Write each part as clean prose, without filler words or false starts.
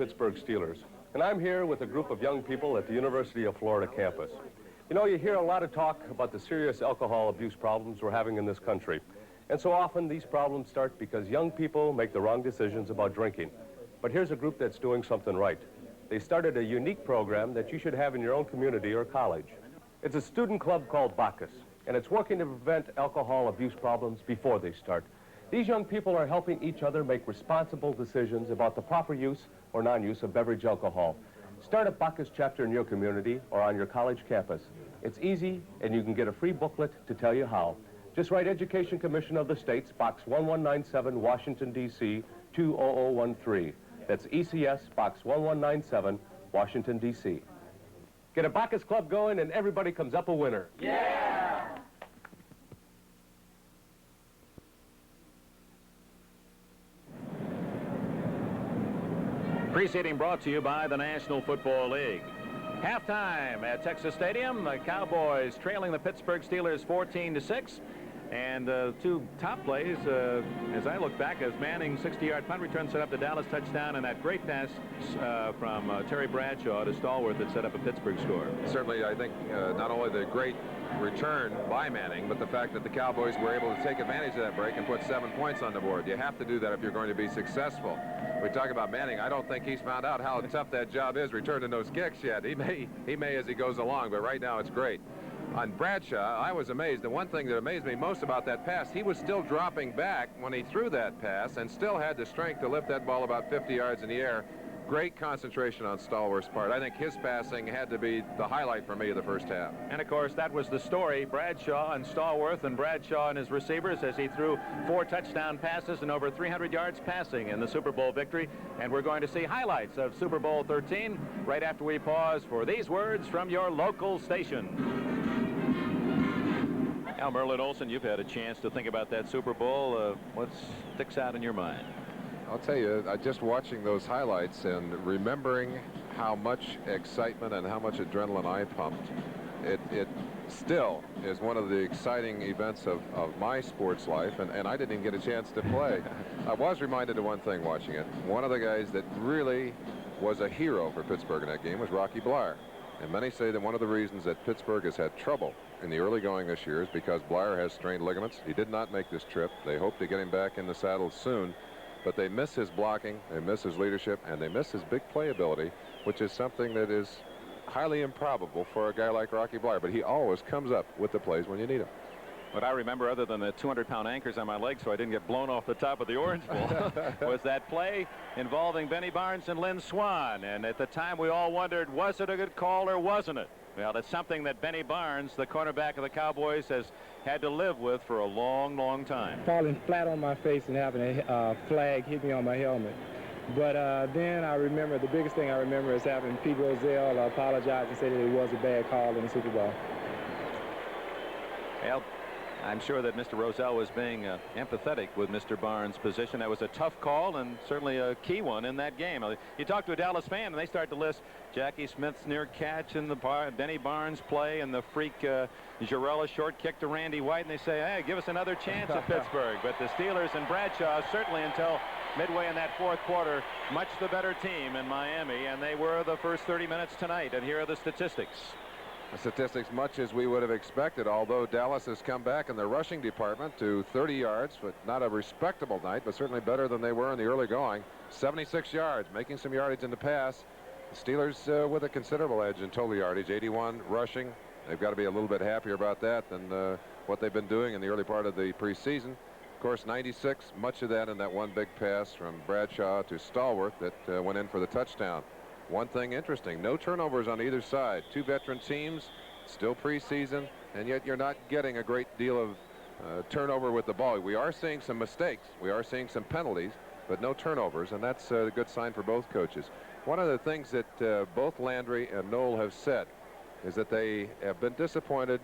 Pittsburgh Steelers, and I'm here with a group of young people at the University of Florida campus. You know, you hear a lot of talk about the serious alcohol abuse problems we're having in this country, and so often these problems start because young people make the wrong decisions about drinking. But here's a group that's doing something right. They started a unique program that you should have in your own community or college. It's a student club called Bacchus, and it's working to prevent alcohol abuse problems before they start. These young people are helping each other make responsible decisions about the proper use or non-use of beverage alcohol. Start a Bacchus chapter in your community or on your college campus. It's easy, and you can get a free booklet to tell you how. Just write Education Commission of the States, Box 1197, Washington, D.C., 20013. That's ECS, Box 1197, Washington, D.C. Get a Bacchus Club going, and everybody comes up a winner. Yeah! Preceding brought to you by the National Football League. Halftime at Texas Stadium, the Cowboys trailing the Pittsburgh Steelers 14-6. And two top plays, as I look back, as Manning's 60-yard punt return set up the Dallas touchdown, and that great pass from Terry Bradshaw to Stallworth that set up a Pittsburgh score. Certainly, I think not only the great return by Manning, but the fact that the Cowboys were able to take advantage of that break and put 7 points on the board. You have to do that if you're going to be successful. We talk about Manning. I don't think he's found out how tough that job is returning those kicks yet. He may as he goes along, but right now it's great. On Bradshaw, I was amazed. The one thing that amazed me most about that pass, he was still dropping back when he threw that pass and still had the strength to lift that ball about 50 yards in the air. Great concentration on Stallworth's part. I think his passing had to be the highlight for me of the first half. And, of course, that was the story. Bradshaw and Stallworth, and Bradshaw and his receivers as he threw 4 touchdown passes and over 300 yards passing in the Super Bowl victory. And we're going to see highlights of Super Bowl 13 right after we pause for these words from your local station. Now, Merlin Olsen, you've had a chance to think about that Super Bowl. What sticks out in your mind? I'll tell you, just watching those highlights and remembering how much excitement and how much adrenaline I pumped, it still is one of the exciting events of my sports life, and I didn't even get a chance to play. I was reminded of one thing watching it. One of the guys that really was a hero for Pittsburgh in that game was Rocky Bleier. And many say that one of the reasons that Pittsburgh has had trouble in the early going this year is because Bleier has strained ligaments. He did not make this trip. They hope to get him back in the saddle soon, but they miss his blocking, they miss his leadership, and they miss his big play ability, which is something that is highly improbable for a guy like Rocky Bleier, but he always comes up with the plays when you need him. What I remember, other than the 200-pound anchors on my legs so I didn't get blown off the top of the Orange Bowl, was that play involving Benny Barnes and Lynn Swann. And at the time, we all wondered, was it a good call or wasn't it? Well, it's something that Benny Barnes, the cornerback of the Cowboys, has had to live with for a long, long time. Falling flat on my face and having a flag hit me on my helmet. But then I remember, the biggest thing I remember is having Pete Rozelle apologize and say that it was a bad call in the Super Bowl. Well, I'm sure that Mr. Rozelle was being empathetic with Mr. Barnes' position. That was a tough call and certainly a key one in that game. You talk to a Dallas fan and they start to list Jackie Smith's near catch and the Benny Barnes play and the freak Jarrella short kick to Randy White, and they say, hey, give us another chance at Pittsburgh. But the Steelers and Bradshaw, certainly until midway in that fourth quarter, much the better team in Miami, and they were the first 30 minutes tonight. And here are the statistics. The statistics much as we would have expected, although Dallas has come back in the rushing department to 30 yards, but not a respectable night, but certainly better than they were in the early going. 76 yards, making some yardage in the pass. The Steelers with a considerable edge in total yardage, 81 rushing. They've got to be a little bit happier about that than what they've been doing in the early part of the preseason. Of course, 96, much of that in that one big pass from Bradshaw to Stallworth that went in for the touchdown. One thing interesting, no turnovers on either side. Two veteran teams, still preseason, and yet you're not getting a great deal of turnover with the ball. We are seeing some mistakes. We are seeing some penalties, but no turnovers, and that's a good sign for both coaches. One of the things that both Landry and Knoll have said is that they have been disappointed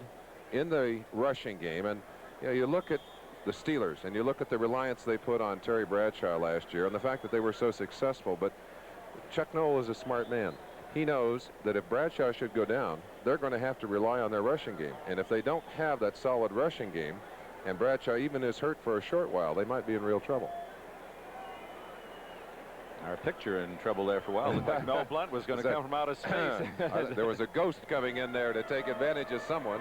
in the rushing game. And you look at the Steelers, and you look at the reliance they put on Terry Bradshaw last year and the fact that they were so successful, but Chuck Knoll is a smart man. He knows that if Bradshaw should go down, they're going to have to rely on their rushing game. And if they don't have that solid rushing game, and Bradshaw even is hurt for a short while, they might be in real trouble. Our picture in trouble there for a while. Looked like Mel Blunt was going to come from outer space. There was a ghost coming in there to take advantage of someone.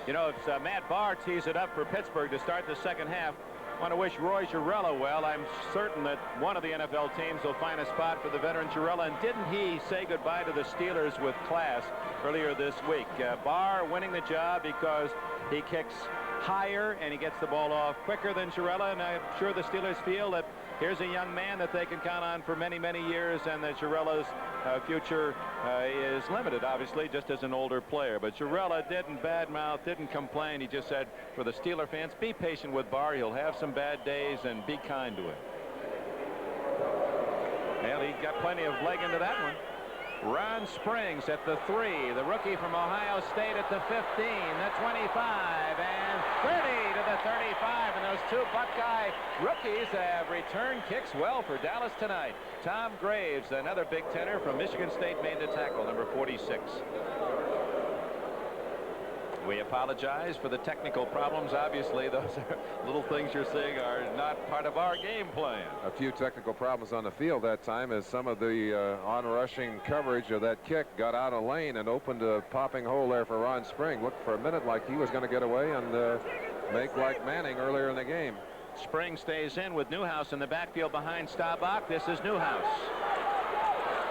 You know, it's Matt Barr tees it up for Pittsburgh to start the second half. I want to wish Roy Girella well. I'm certain that one of the NFL teams will find a spot for the veteran Girella. And didn't he say goodbye to the Steelers with class earlier this week? Barr winning the job because he kicks higher and he gets the ball off quicker than Girella. And I'm sure the Steelers feel that here's a young man that they can count on for many, many years, and that Girella's future is limited, obviously, just as an older player. But Girella didn't badmouth, didn't complain. He just said, for the Steeler fans, be patient with Barr. He'll have some bad days, and be kind to him. Well, he got plenty of leg into that one. Ron Springs at the 3. The rookie from Ohio State at the 15, the 25, and 30 to the 35. And those two Buckeye rookies have returned kicks well for Dallas tonight. Tom Graves, another Big Tenner from Michigan State, made the tackle, number 46. We apologize for the technical problems. Obviously, those are little things you're seeing are not part of our game plan. A few technical problems on the field that time as some of the on-rushing coverage of that kick got out of lane and opened a popping hole there for Ron Spring. Looked for a minute like he was going to get away and make like Manning earlier in the game. Spring stays in with Newhouse in the backfield behind Staubach. This is Newhouse.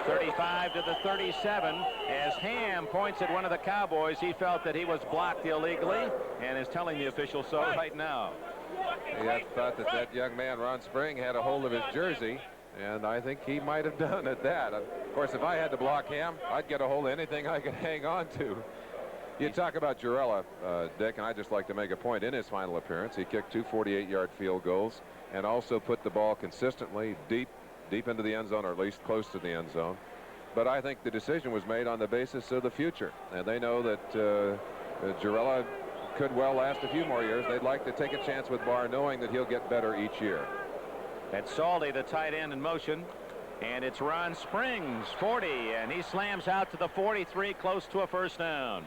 35 to the 37 as Ham points at one of the Cowboys. He felt that he was blocked illegally and is telling the official so right now. He had thought that that young man Ron Spring had a hold of his jersey, and I think he might have done at that. Of course, if I had to block Ham, I'd get a hold of anything I could hang on to. You talk about Girella, Dick, and I'd just like to make a point. In his final appearance, he kicked 2 48-yard field goals and also put the ball consistently deep into the end zone, or at least close to the end zone. But I think the decision was made on the basis of the future, and they know that Girella could well last a few more years. They'd like to take a chance with Barr, knowing that he'll get better each year. That's Salty, the tight end, in motion, and it's Ron Springs, 40, and he slams out to the 43, close to a first down.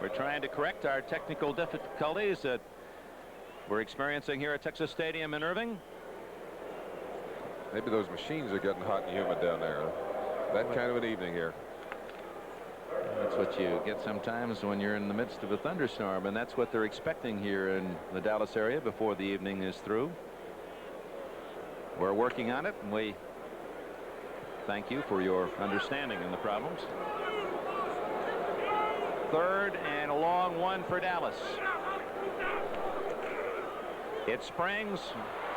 We're trying to correct our technical difficulties that we're experiencing here at Texas Stadium in Irving. Maybe those machines are getting hot and humid down there. That kind of an evening here. That's what you get sometimes when you're in the midst of a thunderstorm, and that's what they're expecting here in the Dallas area before the evening is through. We're working on it, and we thank you for your understanding in the problems. Third and a long one for Dallas. It Springs,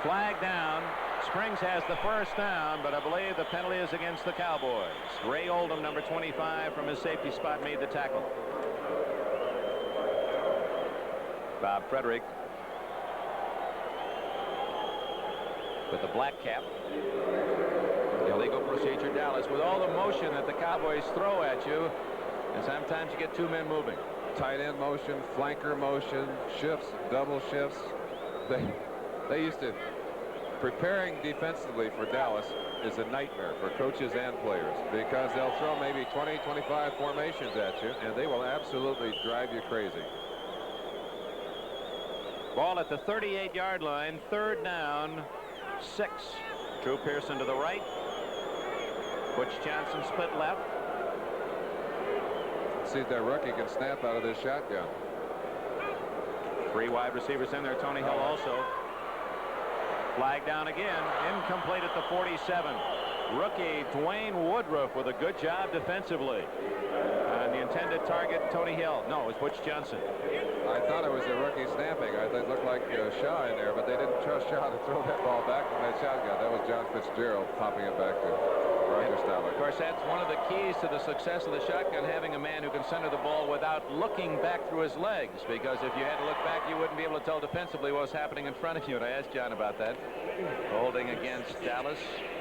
flag down. Springs has the first down, but I believe the penalty is against the Cowboys. Ray Oldham, number 25, from his safety spot, made the tackle. Bob Frederick with the black cap. Illegal procedure, Dallas, with all the motion that the Cowboys throw at you, and sometimes you get two men moving. Tight end motion, flanker motion, shifts, double shifts. They used to. Preparing defensively for Dallas is a nightmare for coaches and players, because they'll throw maybe 20, 25 formations at you, and they will absolutely drive you crazy. Ball at the 38-yard line, third down, 6. Drew Pearson to the right. Butch Johnson split left. Let's see if that rookie can snap out of this shotgun. 3 wide receivers in there. Tony Hill also. Flag down again. Incomplete at the 47. Rookie Dwayne Woodruff with a good job defensively. And the intended target, Tony Hill. No, it was Butch Johnson. I thought it was a rookie snapping. I thought it looked like Shaw in there, but they didn't trust Shaw to throw that ball back from that shotgun. That was John Fitzgerald popping it back to Roger Staubach. Of course, that's one of the keys to the success of the shotgun, having a man who can center the ball without looking back through his legs, because if you had to look back, you wouldn't be able to tell defensively what was happening in front of you. And I asked John about that. Holding against Dallas,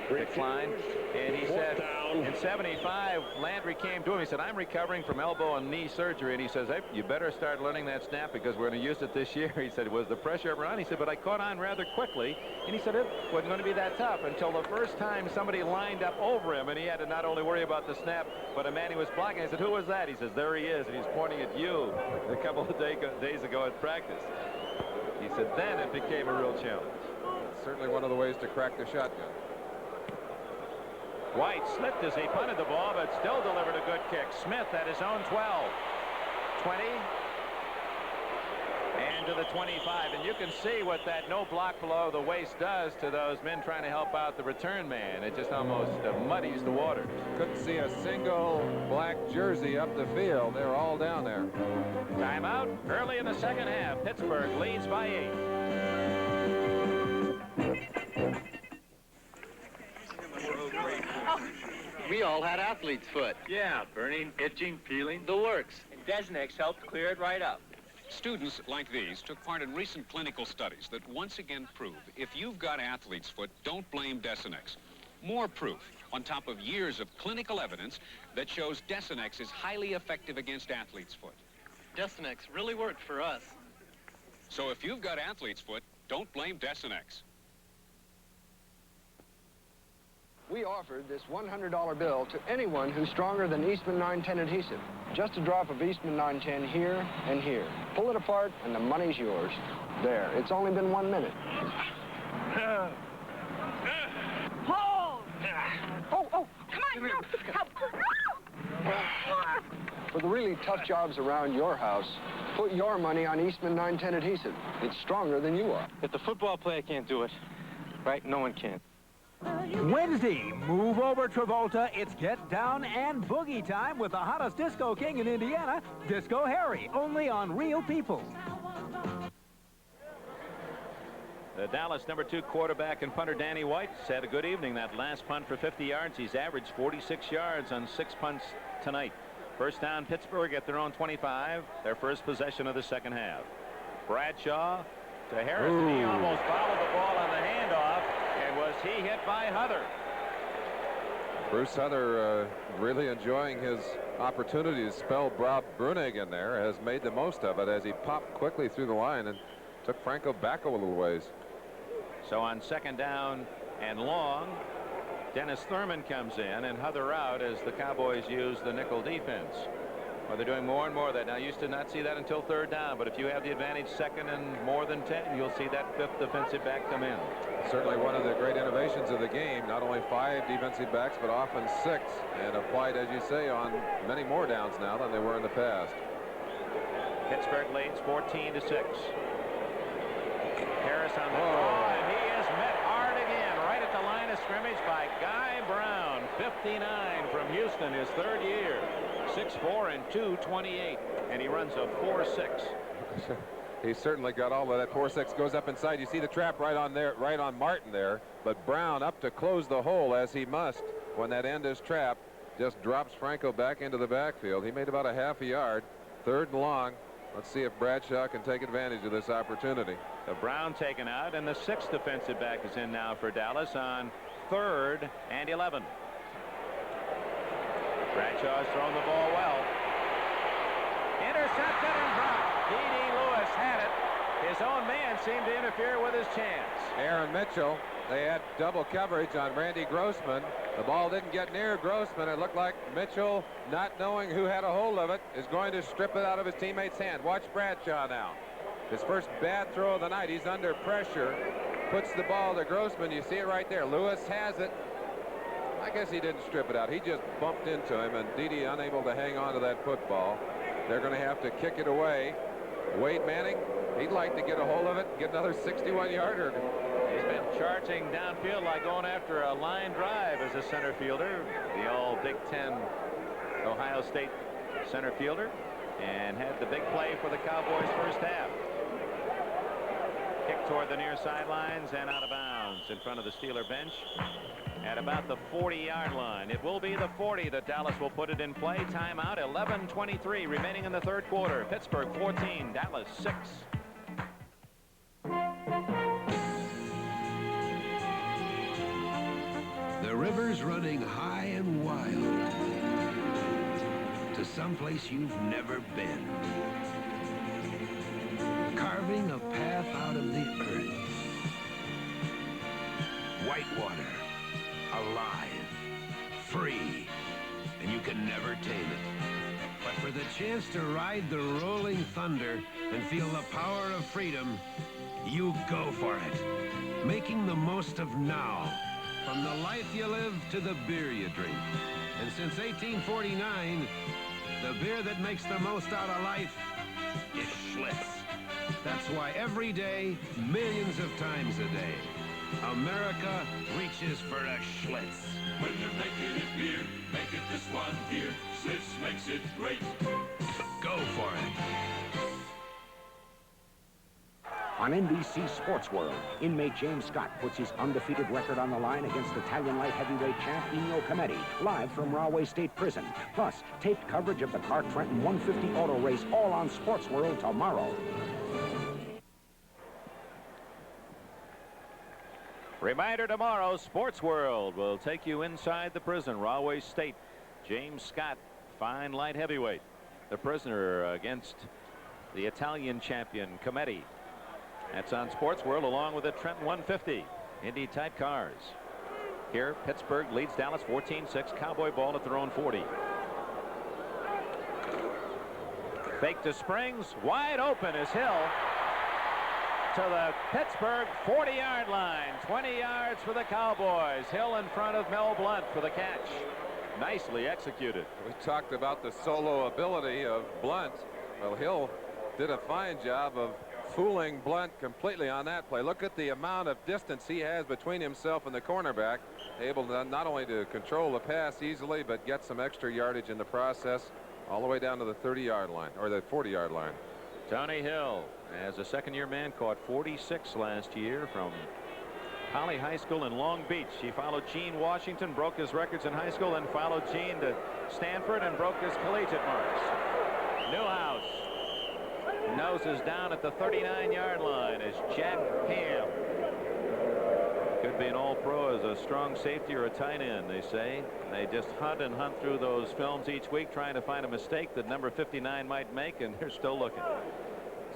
declined, and he said in 75 Landry came to him. He said, I'm recovering from elbow and knee surgery, and he says, hey, you better start learning that snap because we're going to use it this year. He said, was the pressure ever on? He said, but I caught on rather quickly, and he said it wasn't going to be that tough until the first time somebody lined up over him, and he had to not only worry about the snap but a man he was blocking. I said, who was that? He says, there he is, and he's pointing at you a couple of days ago at practice. He said then it became a real challenge. Certainly one of the ways to crack the shotgun. White slipped as he punted the ball, but still delivered a good kick. Smith at his own 12. 20. And to the 25. And you can see what that no block below the waist does to those men trying to help out the return man. It just almost muddies the waters. Couldn't see a single black jersey up the field. They're all down there. Timeout early in the second half. Pittsburgh leads by 8. We all had athlete's foot. Yeah, burning, itching, peeling. The works. And Desnex helped clear it right up. Students like these took part in recent clinical studies that once again prove if you've got athlete's foot, don't blame Desnex. More proof on top of years of clinical evidence that shows Desnex is highly effective against athlete's foot. Desnex really worked for us. So if you've got athlete's foot, don't blame Desnex. We offered this $100 bill to anyone who's stronger than Eastman 910 adhesive. Just a drop of Eastman 910 here and here. Pull it apart and the money's yours. There, it's only been 1 minute. Oh, come on, For the really tough jobs around your house, put your money on Eastman 910 adhesive. It's stronger than you are. If the football player can't do it, right, no one can. Wednesday, move over Travolta. It's Get Down and Boogie time with the hottest disco king in Indiana, Disco Harry, only on Real People. The Dallas #2 quarterback and punter Danny White's had a good evening. That last punt for 50 yards. He's averaged 46 yards on 6 punts tonight. First down, Pittsburgh at their own 25. Their first possession of the second half. Bradshaw to Harris. And he almost fouled the ball on the handoff. And was he hit by Huther? Bruce Huther really enjoying his opportunity to spell Bob Brunig in there, has made the most of it as he popped quickly through the line and took Franco back a little ways. So on second down and long, Dennis Thurman comes in and Huther out as the Cowboys use the nickel defense. Well, they're doing more and more of that. Now, you used to not see that until third down, but if you have the advantage second and more than 10, you'll see that 5th defensive back come in. Certainly one of the great innovations of the game, not only 5 defensive backs, but often 6, and applied, as you say, on many more downs now than they were in the past. Pittsburgh leads 14-6. Harris on the draw, and he is met hard again, right at the line of scrimmage by Guy Brown, 59 from Houston, his 3rd year. 6'4" and 228, and he runs a 4.6. He certainly got all of that. 4.6 goes up inside. You see the trap right on there, right on Martin there, but Brown up to close the hole as he must when that end is trapped, just drops Franco back into the backfield. He made about a half a yard. 3rd and long. Let's see if Bradshaw can take advantage of this opportunity. The Brown taken out, and the 6th defensive back is in now for Dallas on 3rd and 11. Bradshaw's thrown the ball well. Intercepted and dropped. D.D. Lewis had it. His own man seemed to interfere with his chance. Aaron Mitchell, they had double coverage on Randy Grossman. The ball didn't get near Grossman. It looked like Mitchell, not knowing who had a hold of it, is going to strip it out of his teammate's hand. Watch Bradshaw now. His first bad throw of the night. He's under pressure. Puts the ball to Grossman. You see it right there. Lewis has it. I guess he didn't strip it out. He just bumped into him, and Dede unable to hang on to that football. They're going to have to kick it away. Wade Manning, he'd like to get a hold of it, get another 61-yarder. He's been charging downfield like going after a line drive as a center fielder. The old Big Ten Ohio State center fielder, and had the big play for the Cowboys first half. Kick toward the near sidelines and out of bounds in front of the Steeler bench at about the 40-yard line. It will be the 40 that Dallas will put it in play. Timeout, 11:23 remaining in the 3rd quarter. Pittsburgh 14, Dallas 6. The river's running high and wild to someplace you've never been, carving a path out of the earth. Whitewater, alive, free, and you can never tame it. But for the chance to ride the rolling thunder and feel the power of freedom, you go for it, making the most of now From the life you live to the beer you drink. And since 1849, the beer that makes the most out of life is Schlitz. That's why every day, millions of times a day, America reaches for a Schlitz. When you're making it beer, make it this one here. Schlitz makes it great. Go for it. On NBC Sports World, inmate James Scott puts his undefeated record on the line against Italian light heavyweight champ Eno Cometti, live from Rahway State Prison. Plus, taped coverage of the Clark Trenton 150 auto race, all on Sports World tomorrow. Reminder tomorrow, Sports World will take you inside the prison. Rahway State, James Scott, fine light heavyweight. The prisoner against the Italian champion, Cometti. That's on Sports World along with the Trenton 150 Indy type cars. Here, Pittsburgh leads Dallas 14-6. Cowboy ball at their own 40. Fake to Springs. Wide open is Hill. To the Pittsburgh 40-yard line. 20 yards for the Cowboys. Hill in front of Mel Blount for the catch. Nicely executed. We talked about the solo ability of Blount. Well, Hill did a fine job of fooling Blount completely on that play. Look at the amount of distance he has between himself and the cornerback. Able to not only to control the pass easily, but get some extra yardage in the process all the way down to the 30-yard line, or the 40-yard line. Tony Hill, as a second-year man, caught 46 last year from Poly High School in Long Beach. He followed Gene Washington, broke his records in high school, then followed Gene to Stanford and broke his collegiate marks. Newhouse noses down at the 39-yard line as Jack Ham. Could be an all-pro as a strong safety or a tight end, they say. They just hunt and hunt through those films each week trying to find a mistake that number 59 might make, and they're still looking.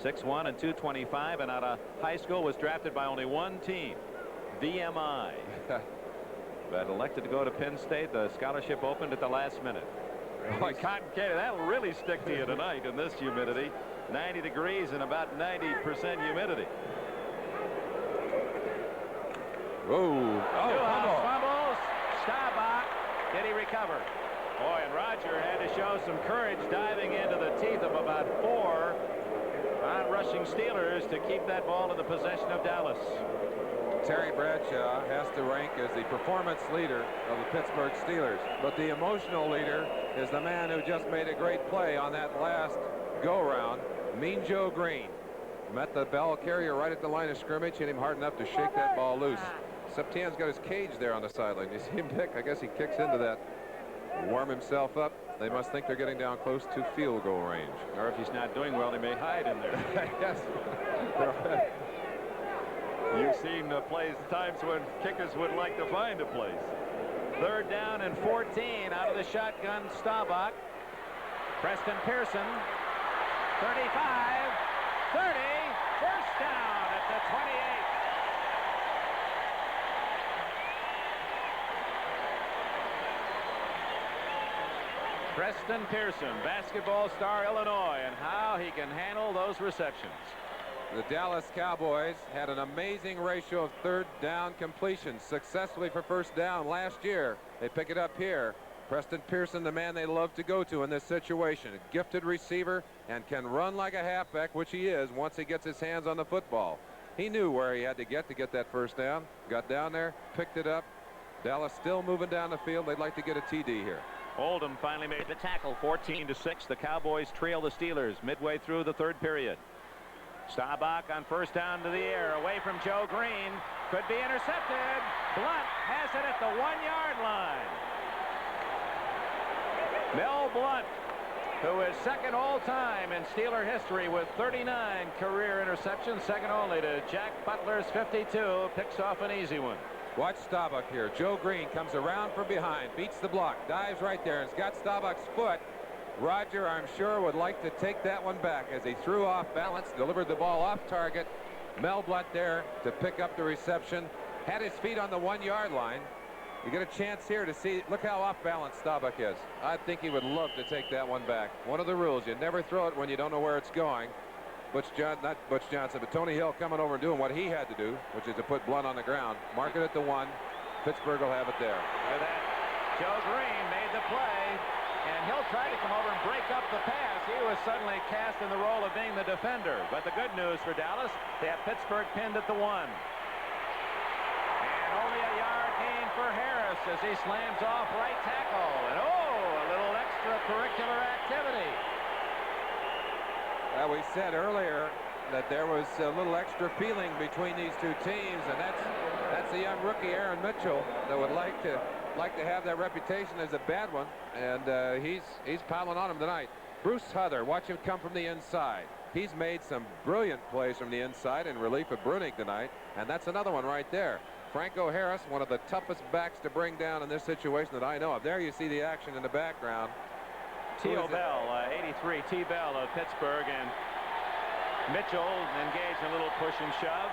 6'1" and 225, and out of high school was drafted by only one team, VMI. But elected to go to Penn State. The scholarship opened at the last minute. Boy, cotton candy, that'll really stick to you tonight in this humidity. 90 degrees and about 90% humidity. Whoa. Newhouse fumbles. Staubach. Did he recover? Boy, and Roger had to show some courage diving into the teeth of about 4 on-rushing Steelers to keep that ball in the possession of Dallas. Terry Bradshaw has to rank as the performance leader of the Pittsburgh Steelers, but the emotional leader is the man who just made a great play on that last go-round, Mean Joe Green. Met the ball carrier right at the line of scrimmage, hit him hard enough to shake that ball loose. Septien's got his cage there on the sideline. You see him kick? I guess he kicks into that, warm himself up. They must think they're getting down close to field goal range. Or if he's not doing well, he may hide in there. Yes. You've seen times when kickers would like to find a place. 3rd down and 14 out of the shotgun. Staubach. Preston Pearson. 35. 30. First down at the 28. Preston Pearson, basketball star, Illinois, and how he can handle those receptions. The Dallas Cowboys had an amazing ratio of 3rd down completions successfully for 1st down last year. They pick it up here. Preston Pearson, the man they love to go to in this situation. A gifted receiver and can run like a halfback, which he is once he gets his hands on the football. He knew where he had to get that 1st down. Got down there, picked it up. Dallas still moving down the field. They'd like to get a TD here. Oldham finally made the tackle. 14-6. The Cowboys trail the Steelers midway through the 3rd period. Staubach on 1st down to the air, away from Joe Green. Could be intercepted. Blount has it at the 1-yard line. Mel Blount, who is second all-time in Steeler history with 39 career interceptions, second only to Jack Butler's 52, picks off an easy one. Watch Staubach here. Joe Green comes around from behind, beats the block, dives right there, and has got Staubach's foot. Roger, I'm sure, would like to take that one back as he threw off balance, delivered the ball off target. Mel Blount there to pick up the reception, had his feet on the 1-yard line. You get a chance here to see, look how off balance Staubach is. I think he would love to take that one back. One of the rules, you never throw it when you don't know where it's going. Not Butch Johnson, but Tony Hill coming over and doing what he had to do, which is to put Blount on the ground, mark it at the 1, Pittsburgh will have it there. With that, Joe Green made the play, and he'll try to come over and break up the pass. He was suddenly cast in the role of being the defender. But the good news for Dallas, they have Pittsburgh pinned at the 1. And only a yard gain for Harris as he slams off right tackle. And a little extracurricular activity. Well, we said earlier that there was a little extra feeling between these two teams, and that's the young rookie Aaron Mitchell that would like to have that reputation as a bad one, and he's piling on him tonight. Bruce Huther, watch him come from the inside. He's made some brilliant plays from the inside in relief of Brunig tonight, and that's another one right there. Franco Harris, one of the toughest backs to bring down in this situation that I know of. There you see the action in the background. T.O. Bell, 83, T. Bell of Pittsburgh, and Mitchell engaged in a little push and shove.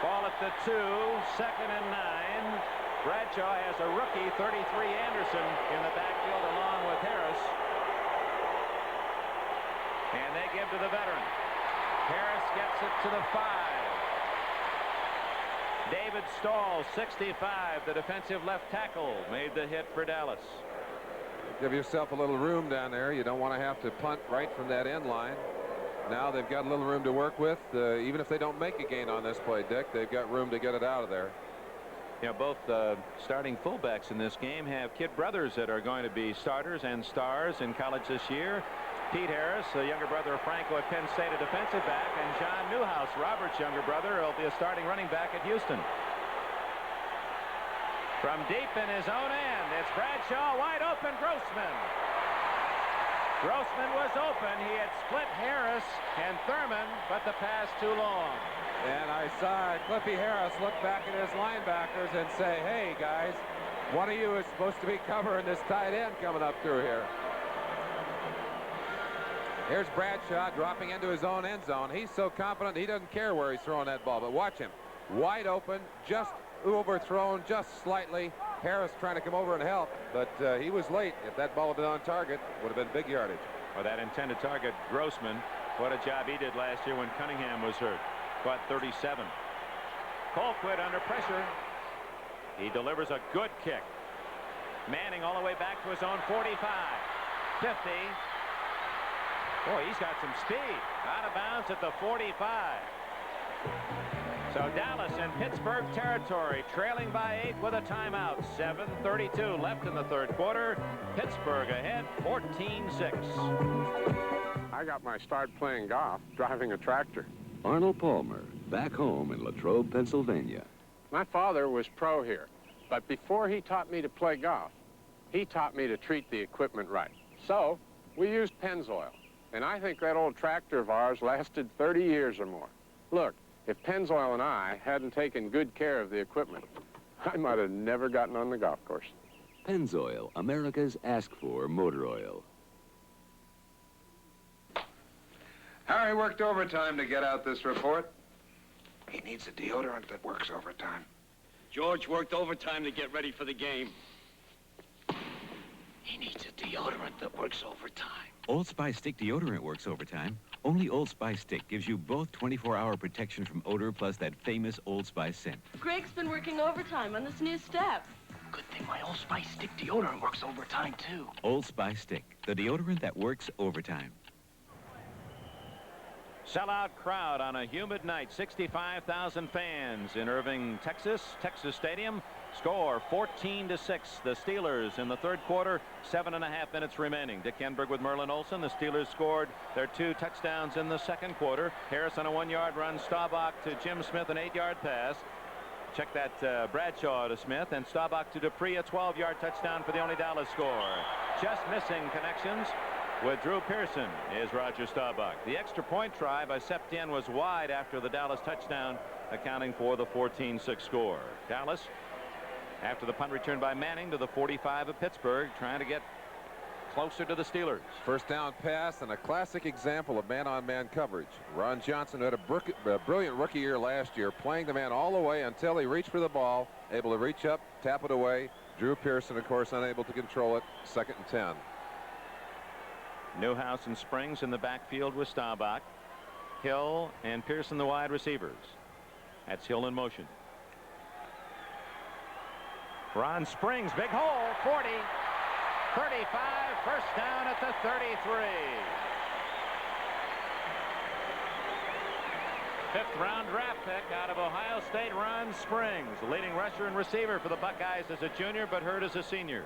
Ball at the 2, 2nd and 9. Bradshaw has a rookie, 33, Anderson, in the backfield along with Harris. And they give to the veteran. Harris gets it to the 5. David Stahl, 65, the defensive left tackle, made the hit for Dallas. Give yourself a little room down there. You don't want to have to punt right from that end line. Now they've got a little room to work with. Even if they don't make a gain on this play, Dick, they've got room to get it out of there. You know, both starting fullbacks in this game have kid brothers that are going to be starters and stars in college this year. Pete Harris, the younger brother of Franco at Penn State, a defensive back, and John Newhouse, Robert's younger brother, will be a starting running back at Houston. From deep in his own end, it's Bradshaw, wide open, Grossman. Grossman was open. He had split Harris and Thurman, but the pass too long. And I saw Cliffy Harris look back at his linebackers and say, hey, guys, one of you is supposed to be covering this tight end coming up through here. Here's Bradshaw dropping into his own end zone. He's so confident he doesn't care where he's throwing that ball. But watch him. Wide open, just overthrown just slightly. Harris trying to come over and help, but he was late. If that ball had been on target, would have been big yardage. Well, that intended target, Grossman, what a job he did last year when Cunningham was hurt. Caught 37. Colquitt under pressure. He delivers a good kick. Manning all the way back to his own 45. 50. Boy, he's got some speed. Out of bounds at the 45. So Dallas in Pittsburgh territory, trailing by 8 with a timeout. 7:32 left in the third quarter. Pittsburgh ahead 14-6. I got my start playing golf driving a tractor. Arnold Palmer, back home in Latrobe, Pennsylvania. My father was pro here, but before he taught me to play golf, he taught me to treat the equipment right. So we used Pennzoil, and I think that old tractor of ours lasted 30 years or more. Look, if Pennzoil and I hadn't taken good care of the equipment, I might have never gotten on the golf course. Pennzoil, America's asked-for motor oil. Harry worked overtime to get out this report. He needs a deodorant that works overtime. George worked overtime to get ready for the game. He needs a deodorant that works overtime. Old Spice Stick deodorant works overtime. Only Old Spice Stick gives you both 24-hour protection from odor plus that famous Old Spice scent. Greg's been working overtime on this new step. Good thing my Old Spice Stick deodorant works overtime, too. Old Spice Stick, the deodorant that works overtime. Sellout crowd on a humid night. 65,000 fans in Irving, Texas Stadium. Score 14-6. The Steelers in the third quarter. 7.5 minutes remaining. Dick Enberg with Merlin Olsen. The Steelers scored their 2 touchdowns in the second quarter. Harris on a 1-yard run. Staubach to Jim Smith, an 8-yard pass. Check that Bradshaw to Smith, and Staubach to Dupree, a 12-yard touchdown for the only Dallas score. Just missing connections with Drew Pearson is Roger Staubach. The extra point try by Septien was wide after the Dallas touchdown, accounting for the 14-6 score. Dallas, after the punt return by Manning to the 45 of Pittsburgh, trying to get closer to the Steelers. First down pass and a classic example of man-on-man coverage. Ron Johnson had a brilliant rookie year last year, playing the man all the way until he reached for the ball, able to reach up, tap it away. Drew Pearson, of course, unable to control it. 2nd and 10. Newhouse and Springs in the backfield with Staubach. Hill and Pearson the wide receivers. That's Hill in motion. Ron Springs, big hole, 40, 35, first down at the 33. Fifth-round draft pick out of Ohio State, Ron Springs, the leading rusher and receiver for the Buckeyes as a junior, but hurt as a senior.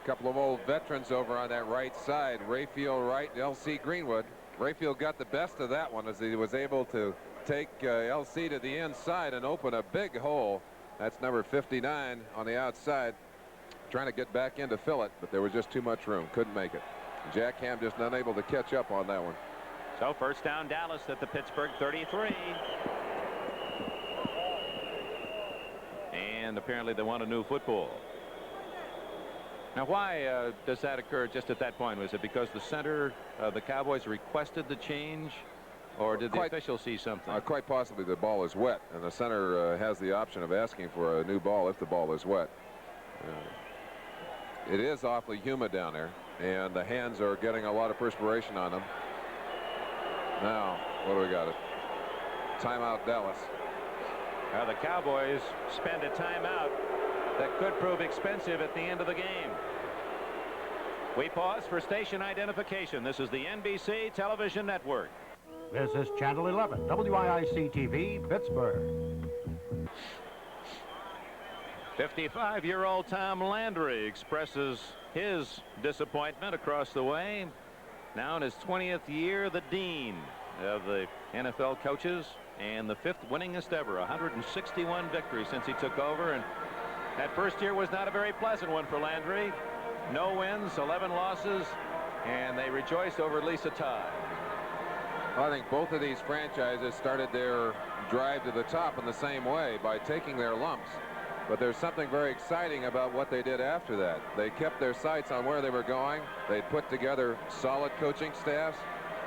A couple of old veterans over on that right side, Rayfield Wright and L.C. Greenwood. Rayfield got the best of that one as he was able to take L.C. to the inside and open a big hole. That's number 59 on the outside, trying to get back in to fill it, but there was just too much room. Couldn't make it. Jack Ham just unable to catch up on that one. So first down, Dallas at the Pittsburgh 33. And apparently they want a new football. Now, why does that occur just at that point? Was it because the center of the Cowboys requested the change, or did the officials see something? Quite possibly the ball is wet, and the center has the option of asking for a new ball if the ball is wet. It is awfully humid down there, and the hands are getting a lot of perspiration on them. Now, what do we got? Timeout, Dallas. The Cowboys spend a timeout that could prove expensive at the end of the game. We pause for station identification. This is the NBC Television Network. This is Channel 11, WIIC-TV, Pittsburgh. 55-year-old Tom Landry expresses his disappointment across the way. Now in his 20th year, the dean of the NFL coaches and the 5th winningest ever, 161 victories since he took over. And that first year was not a very pleasant one for Landry. No wins, 11 losses, and they rejoiced over at least a tie. Well, I think both of these franchises started their drive to the top in the same way, by taking their lumps. But there's something very exciting about what they did after that. They kept their sights on where they were going. They put together solid coaching staffs.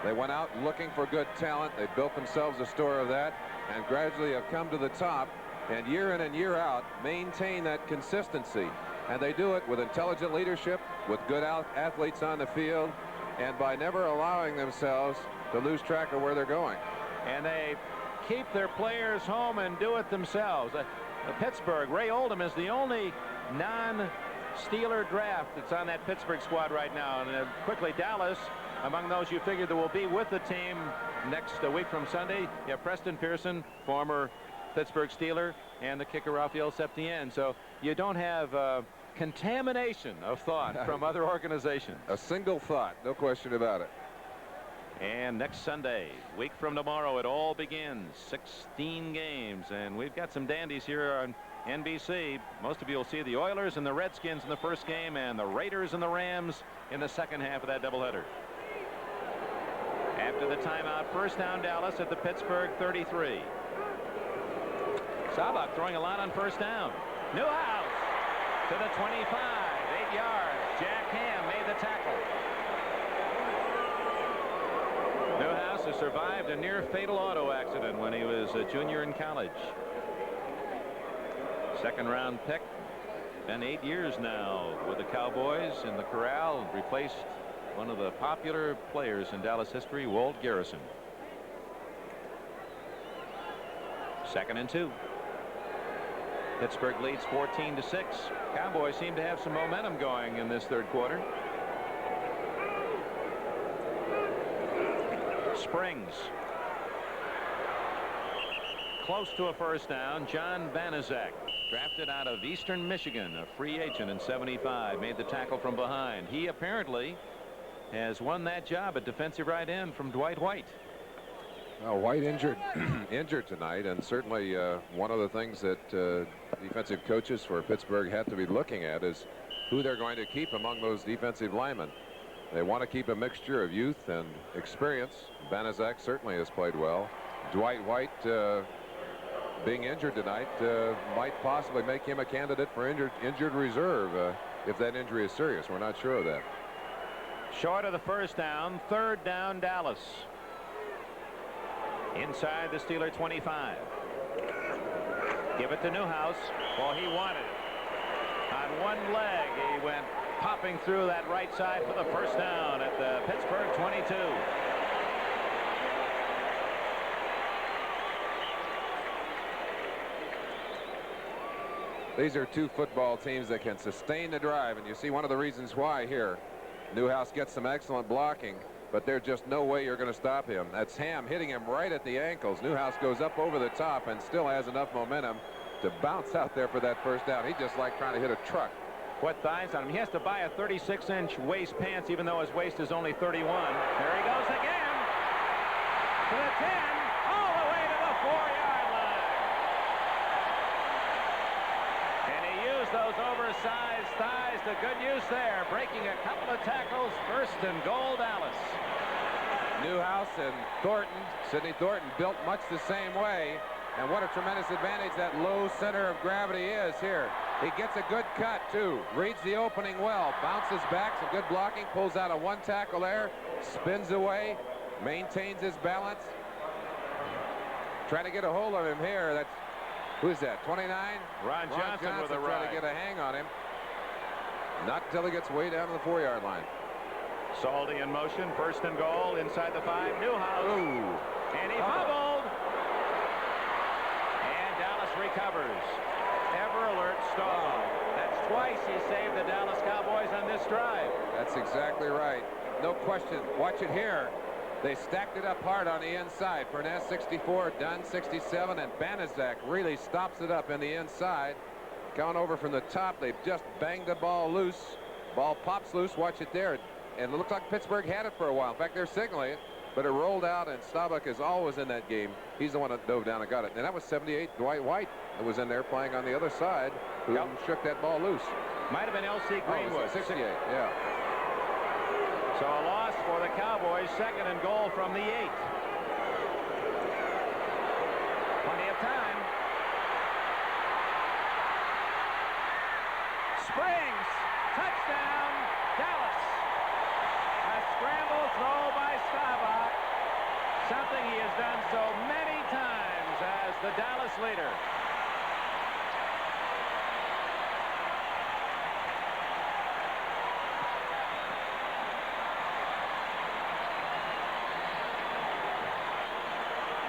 They went out looking for good talent. They built themselves a store of that, and gradually have come to the top, and year in and year out maintain that consistency. And they do it with intelligent leadership, with good athletes on the field, and by never allowing themselves to lose track of where they're going. And they keep their players home and do it themselves. Pittsburgh, Ray Oldham is the only non-Steeler draft that's on that Pittsburgh squad right now. And quickly, Dallas, among those you figured that will be with the team next week from Sunday, you have Preston Pearson, former Pittsburgh Steeler, and the kicker Raphael Septien. So you don't have contamination of thought from other organizations. A single thought, no question about it. And next Sunday, week from tomorrow, it all begins. 16 games, and we've got some dandies here on NBC. Most of you will see the Oilers and the Redskins in the first game, and the Raiders and the Rams in the second half of that doubleheader. After the timeout, first down, Dallas at the Pittsburgh 33. Sabak throwing a lot on first down. Newhouse to the 25, 8 yards. Jack Ham made the tackle. Newhouse has survived a near-fatal auto accident when he was a junior in college. Second-round pick. Been 8 years now with the Cowboys in the corral. Replaced one of the popular players in Dallas history, Walt Garrison. 2nd and 2. Pittsburgh leads 14-6. Cowboys seem to have some momentum going in this third quarter. Springs. Close to a first down. John Banaszak, drafted out of Eastern Michigan, a free agent in '75, made the tackle from behind. He apparently has won that job at defensive right end from Dwight White. Well, White injured tonight, and certainly one of the things that defensive coaches for Pittsburgh have to be looking at is who they're going to keep among those defensive linemen. They want to keep a mixture of youth and experience. Banaszak certainly has played well. Dwight White being injured tonight might possibly make him a candidate for injured reserve if that injury is serious. We're not sure of that. Short of the first down, third down, Dallas. Inside the Steeler 25. Give it to Newhouse. Well, he wanted it. On one leg, he went popping through that right side for the first down at the Pittsburgh 22. These are two football teams that can sustain the drive, and you see one of the reasons why here. Newhouse gets some excellent blocking, but there's just no way you're going to stop him. That's Ham hitting him right at the ankles. Newhouse goes up over the top and still has enough momentum to bounce out there for that first down. He's just like trying to hit a truck. Wet thighs on him. He has to buy a 36-inch waist pants, even though his waist is only 31. There he goes again. To the 10, all the way to the 4-yard line. And he used those oversized thighs to good use there, breaking a couple of tackles. First and goal, Dallas. Newhouse and Thornton, Sidney Thornton, built much the same way. And what a tremendous advantage that low center of gravity is here. He gets a good cut, too. Reads the opening well. Bounces back, some good blocking. Pulls out a one tackle there. Spins away. Maintains his balance. Trying to get a hold of him here. That's, who's that, 29? Ron Johnson with a trying to get a hang on him. Not until he gets way down to the 4-yard line. Salty in motion. First and goal inside the 5. Newhouse. Ooh. And he fumbled. And Dallas recovers. Ever alert Stahl. That's twice he saved the Dallas Cowboys on this drive. That's exactly right. No question. Watch it here. They stacked it up hard on the inside. Furness 64, Dunn 67, and Banaszak really stops it up in the inside. Going over from the top, they've just banged the ball loose. Ball pops loose. Watch it there. And it looked like Pittsburgh had it for a while. In fact, they're signaling it. But it rolled out, and Staubach is always in that game. He's the one that dove down and got it. And that was 78, Dwight White, that was in there playing on the other side, who shook that ball loose. Might have been L.C. Greenwood. 68, yeah. So a loss for the Cowboys. Second and goal from the 8. Plenty of time. Springs. Touchdown, Dallas. A scramble throw by Staubach. Something he has done so many times as the Dallas leader.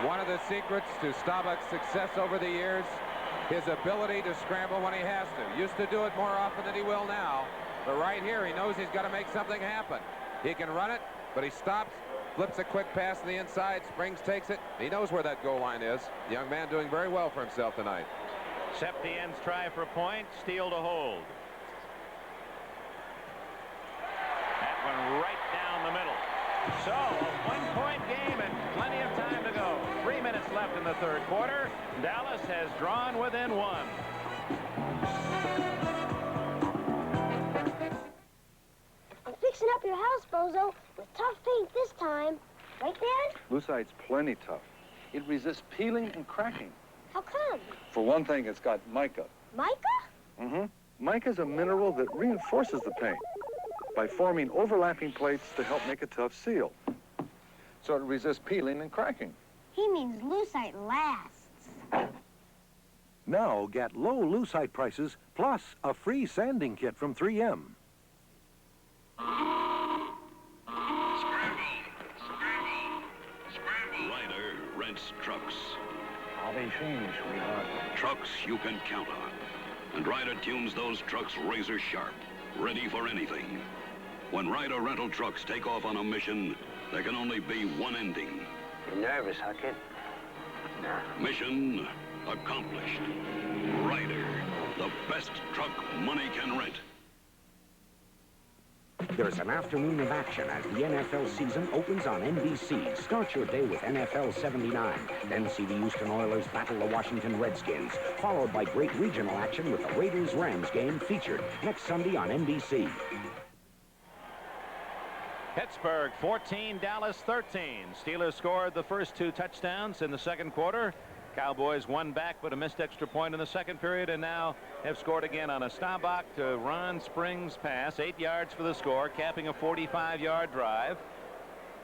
One of the secrets to Staubach's success over the years, his ability to scramble when he has to. Used to do it more often than he will now. But right here, he knows he's got to make something happen. He can run it, but he stops, flips a quick pass to the inside. Springs takes it. He knows where that goal line is. The young man doing very well for himself tonight. Septien's try for point, Steele to hold. That one right down the middle. So, a one-point game and plenty of time to go. 3 minutes left in the third quarter. Dallas has drawn within 1. I'm fixing up your house, Bozo, with tough paint this time. Right, Dad? Lucite's plenty tough. It resists peeling and cracking. How come? For one thing, it's got mica. Mica? Mm-hmm. Mica's a mineral that reinforces the paint by forming overlapping plates to help make a tough seal. So it resists peeling and cracking. He means Lucite lasts. Now get low Lucite prices plus a free sanding kit from 3M. Ryder rents trucks. I'll be seeing you, sweetheart. Trucks you can count on. And Ryder tunes those trucks razor sharp, ready for anything. When Ryder rental trucks take off on a mission, there can only be one ending. You're nervous, huh, kid? Nah. Mission accomplished. Ryder, the best truck money can rent. There's an afternoon of action as the NFL season opens on NBC. Start your day with NFL 79. Then see the Houston Oilers battle the Washington Redskins, followed by great regional action with the Raiders-Rams game featured next Sunday on NBC. Pittsburgh 14, Dallas 13. Steelers scored the first 2 touchdowns in the second quarter. Cowboys won back but a missed extra point in the second period and now have scored again on a Staubach to Ron Springs pass. 8 yards for the score, capping a 45-yard drive.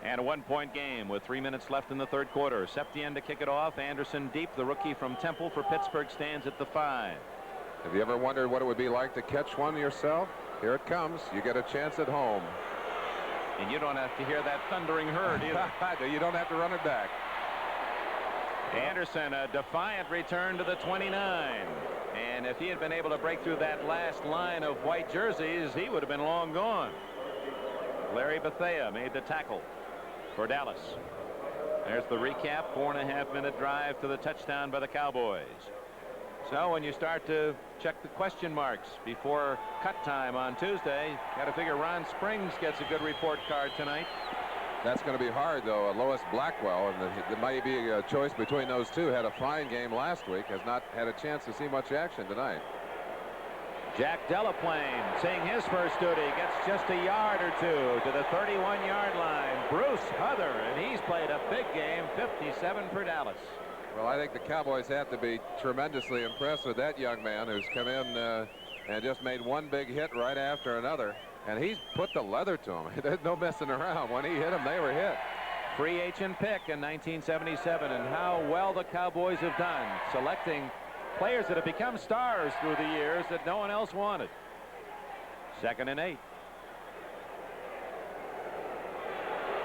And a 1-point game with 3 minutes left in the third quarter. Septien to kick it off. Anderson deep. The rookie from Temple for Pittsburgh stands at the 5. Have you ever wondered what it would be like to catch one yourself? Here it comes. You get a chance at home. And you don't have to hear that thundering herd either. You don't have to run it back. Anderson, a defiant return to the 29. And if he had been able to break through that last line of white jerseys, he would have been long gone. Larry Bethea made the tackle for Dallas. There's the recap. 4.5-minute drive to the touchdown by the Cowboys. So when you start to check the question marks before cut time on Tuesday, got to figure Ron Springs gets a good report card tonight. That's going to be hard, though. Lois Blackwell, and there might be a choice between those two, had a fine game last week, has not had a chance to see much action tonight. Jack Delaplane, seeing his first duty, gets just a yard or two to the 31-yard line. Bruce Huther, and he's played a big game, 57 for Dallas. Well, I think the Cowboys have to be tremendously impressed with that young man who's come in and just made one big hit right after another. And he's put the leather to him. There's no messing around. When he hit them, they were hit. Free agent pick in 1977, and how well the Cowboys have done selecting players that have become stars through the years that no one else wanted. 2nd and 8.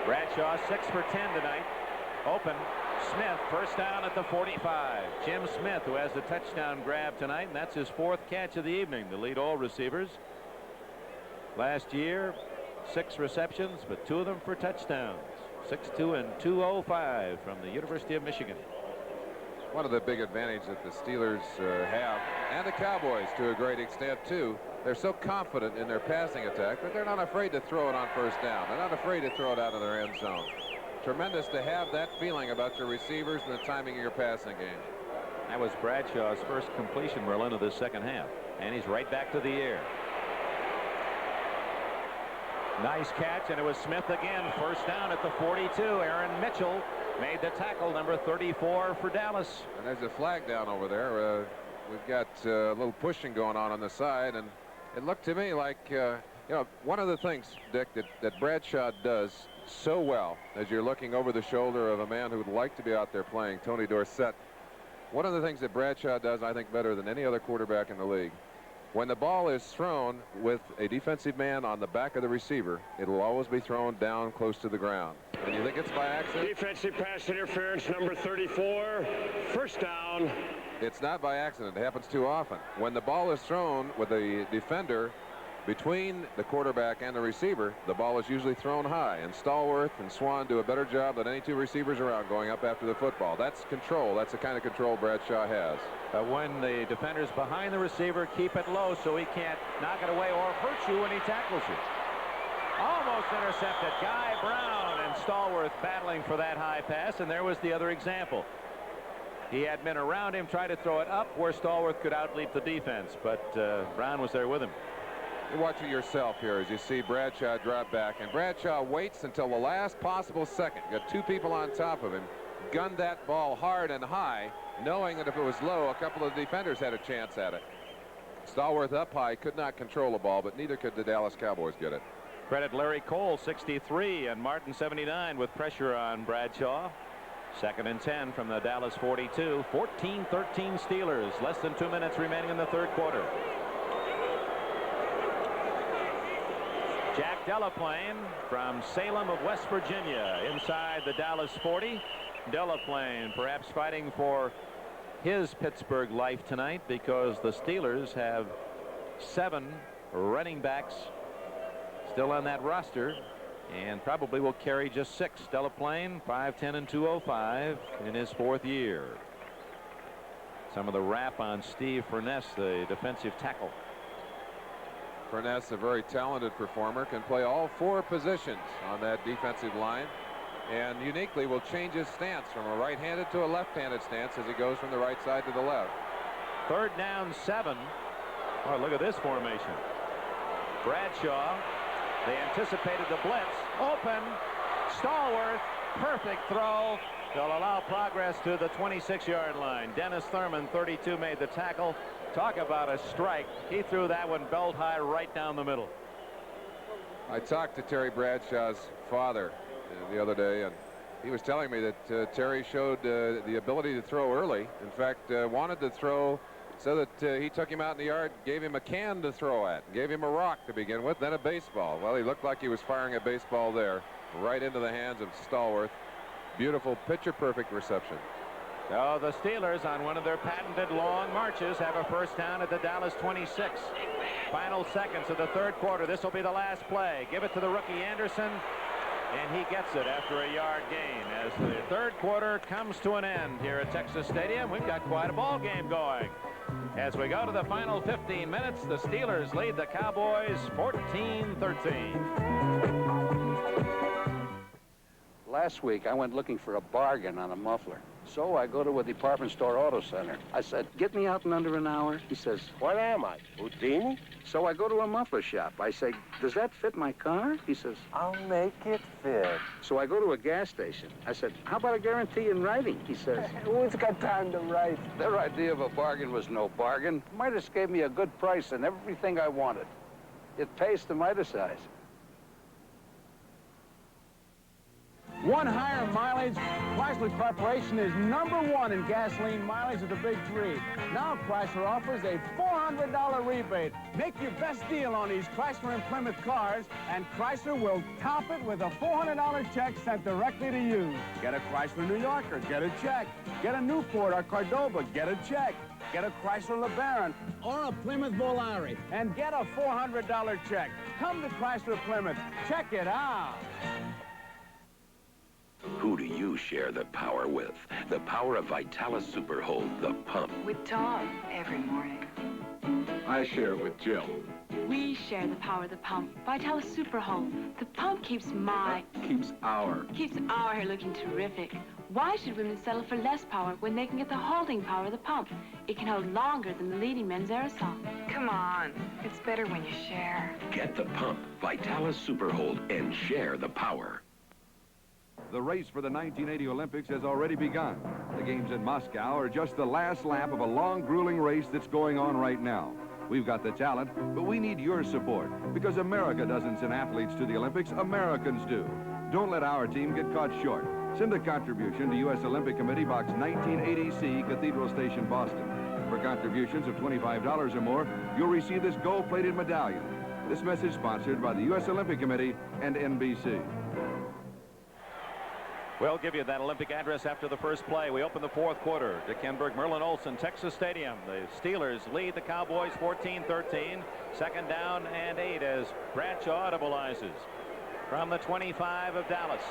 Bradshaw 6 for 10 tonight. Open. Smith, first down at the 45. Jim Smith, who has the touchdown grab tonight, and that's his 4th catch of the evening to lead all receivers. Last year, 6 receptions, but 2 of them for touchdowns. 6'2" and 205 from the University of Michigan. One of the big advantages that the Steelers have, and the Cowboys to a great extent too, they're so confident in their passing attack that they're not afraid to throw it on first down. They're not afraid to throw it out of their end zone. Tremendous to have that feeling about your receivers and the timing of your passing game. That was Bradshaw's first completion, Merlin, of the second half. And he's right back to the air. Nice catch, and it was Smith again. First down at the 42. Aaron Mitchell made the tackle, number 34 for Dallas. And there's a flag down over there. We've got a little pushing going on the side, and it looked to me like, you know, one of the things, Dick, that Bradshaw does so well as you're looking over the shoulder of a man who would like to be out there playing, Tony Dorsett. One of the things that Bradshaw does, I think, better than any other quarterback in the league, when the ball is thrown with a defensive man on the back of the receiver, it'll always be thrown down close to the ground. And you think it's by accident? Defensive pass interference, number 34, first down. It's not by accident. It happens too often. When the ball is thrown with a defender between the quarterback and the receiver, the ball is usually thrown high, and Stallworth and Swan do a better job than any 2 receivers around going up after the football. That's control. That's the kind of control Bradshaw has. When the defender's behind the receiver, keep it low so he can't knock it away or hurt you when he tackles you. Almost intercepted. Guy Brown and Stallworth battling for that high pass, and there was the other example. He had men around him try to throw it up where Stallworth could outleap the defense, but Brown was there with him. You watch it yourself here as you see Bradshaw drop back, and Bradshaw waits until the last possible second. Got 2 people on top of him, gunned that ball hard and high, knowing that if it was low, a couple of defenders had a chance at it. Stallworth up high could not control the ball, but neither could the Dallas Cowboys get it. Credit Larry Cole, 63, and Martin, 79, with pressure on Bradshaw. 2nd and 10 from the Dallas 42. 14-13 Steelers. Less than 2 minutes remaining in the 3rd quarter. Jack Delaplane from Salem of West Virginia inside the Dallas 40. Delaplane perhaps fighting for his Pittsburgh life tonight because the Steelers have 7 running backs still on that roster and probably will carry just 6. Delaplane, 5'10" and 205 in his 4th year. Some of the rap on Steve Furness, the defensive tackle. Furness, a very talented performer, can play all 4 positions on that defensive line, and uniquely will change his stance from a right-handed to a left-handed stance as he goes from the right side to the left. 3rd down 7. Oh, look at this formation. Bradshaw, they anticipated the blitz. Open. Stallworth, perfect throw. They'll allow progress to the 26-yard line. Dennis Thurman, 32, made the tackle. Talk about a strike. He threw that one belt high right down the middle. I talked to Terry Bradshaw's father the other day, and he was telling me that Terry showed the ability to throw early. In fact, wanted to throw so that he took him out in the yard, gave him a can to throw at, gave him a rock to begin with, then a baseball. Well, he looked like he was firing a baseball there, right into the hands of Stallworth. Beautiful, picture-perfect reception. So the Steelers, on one of their patented long marches, have a first down at the Dallas 26. Final seconds of the third quarter. This will be the last play. Give it to the rookie Anderson, and he gets it after a yard gain. As the third quarter comes to an end here at Texas Stadium, we've got quite a ball game going. As we go to the final 15 minutes, the Steelers lead the Cowboys 14-13. Last week, I went looking for a bargain on a muffler. So I go to a department store auto center. I said, get me out in under an hour. He says, what am I, Houdini? So I go to a muffler shop. I say, does that fit my car? He says, I'll make it fit. So I go to a gas station. I said, how about a guarantee in writing? He says, who's got time to write? Their idea of a bargain was no bargain. Midas gave me a good price and everything I wanted. It pays to Midasize. One higher mileage, Chrysler Corporation is #1 in gasoline mileage of the big three. Now Chrysler offers a $400 rebate. Make your best deal on these Chrysler and Plymouth cars, and Chrysler will top it with a $400 check sent directly to you. Get a Chrysler New Yorker, get a check. Get a Newport or Cordoba, get a check. Get a Chrysler LeBaron or a Plymouth Volare, and get a $400 check. Come to Chrysler Plymouth. Check it out. Who do you share the power with? The power of Vitalis Super Hold, the pump. With Tom every morning. I share it with Jill. We share the power of the pump. Vitalis Super Hold. The pump keeps our hair looking terrific. Why should women settle for less power when they can get the holding power of the pump? It can hold longer than the leading men's aerosol. Come on. It's better when you share. Get the pump, Vitalis Super Hold, and share the power. The race for the 1980 Olympics has already begun. The games in Moscow are just the last lap of a long, grueling race that's going on right now. We've got the talent, but we need your support, because America doesn't send athletes to the Olympics, Americans do. Don't let our team get caught short. Send a contribution to U.S. Olympic Committee, Box 1980C, Cathedral Station, Boston. For contributions of $25 or more, you'll receive this gold-plated medallion. This message sponsored by the U.S. Olympic Committee and NBC. We'll give you that Olympic address after the first play. We open the fourth quarter. Dickenberg, Merlin Olsen, Texas Stadium. The Steelers lead the Cowboys 14-13. Second down and 8 as Bradshaw audibilizes from the 25 of Dallas.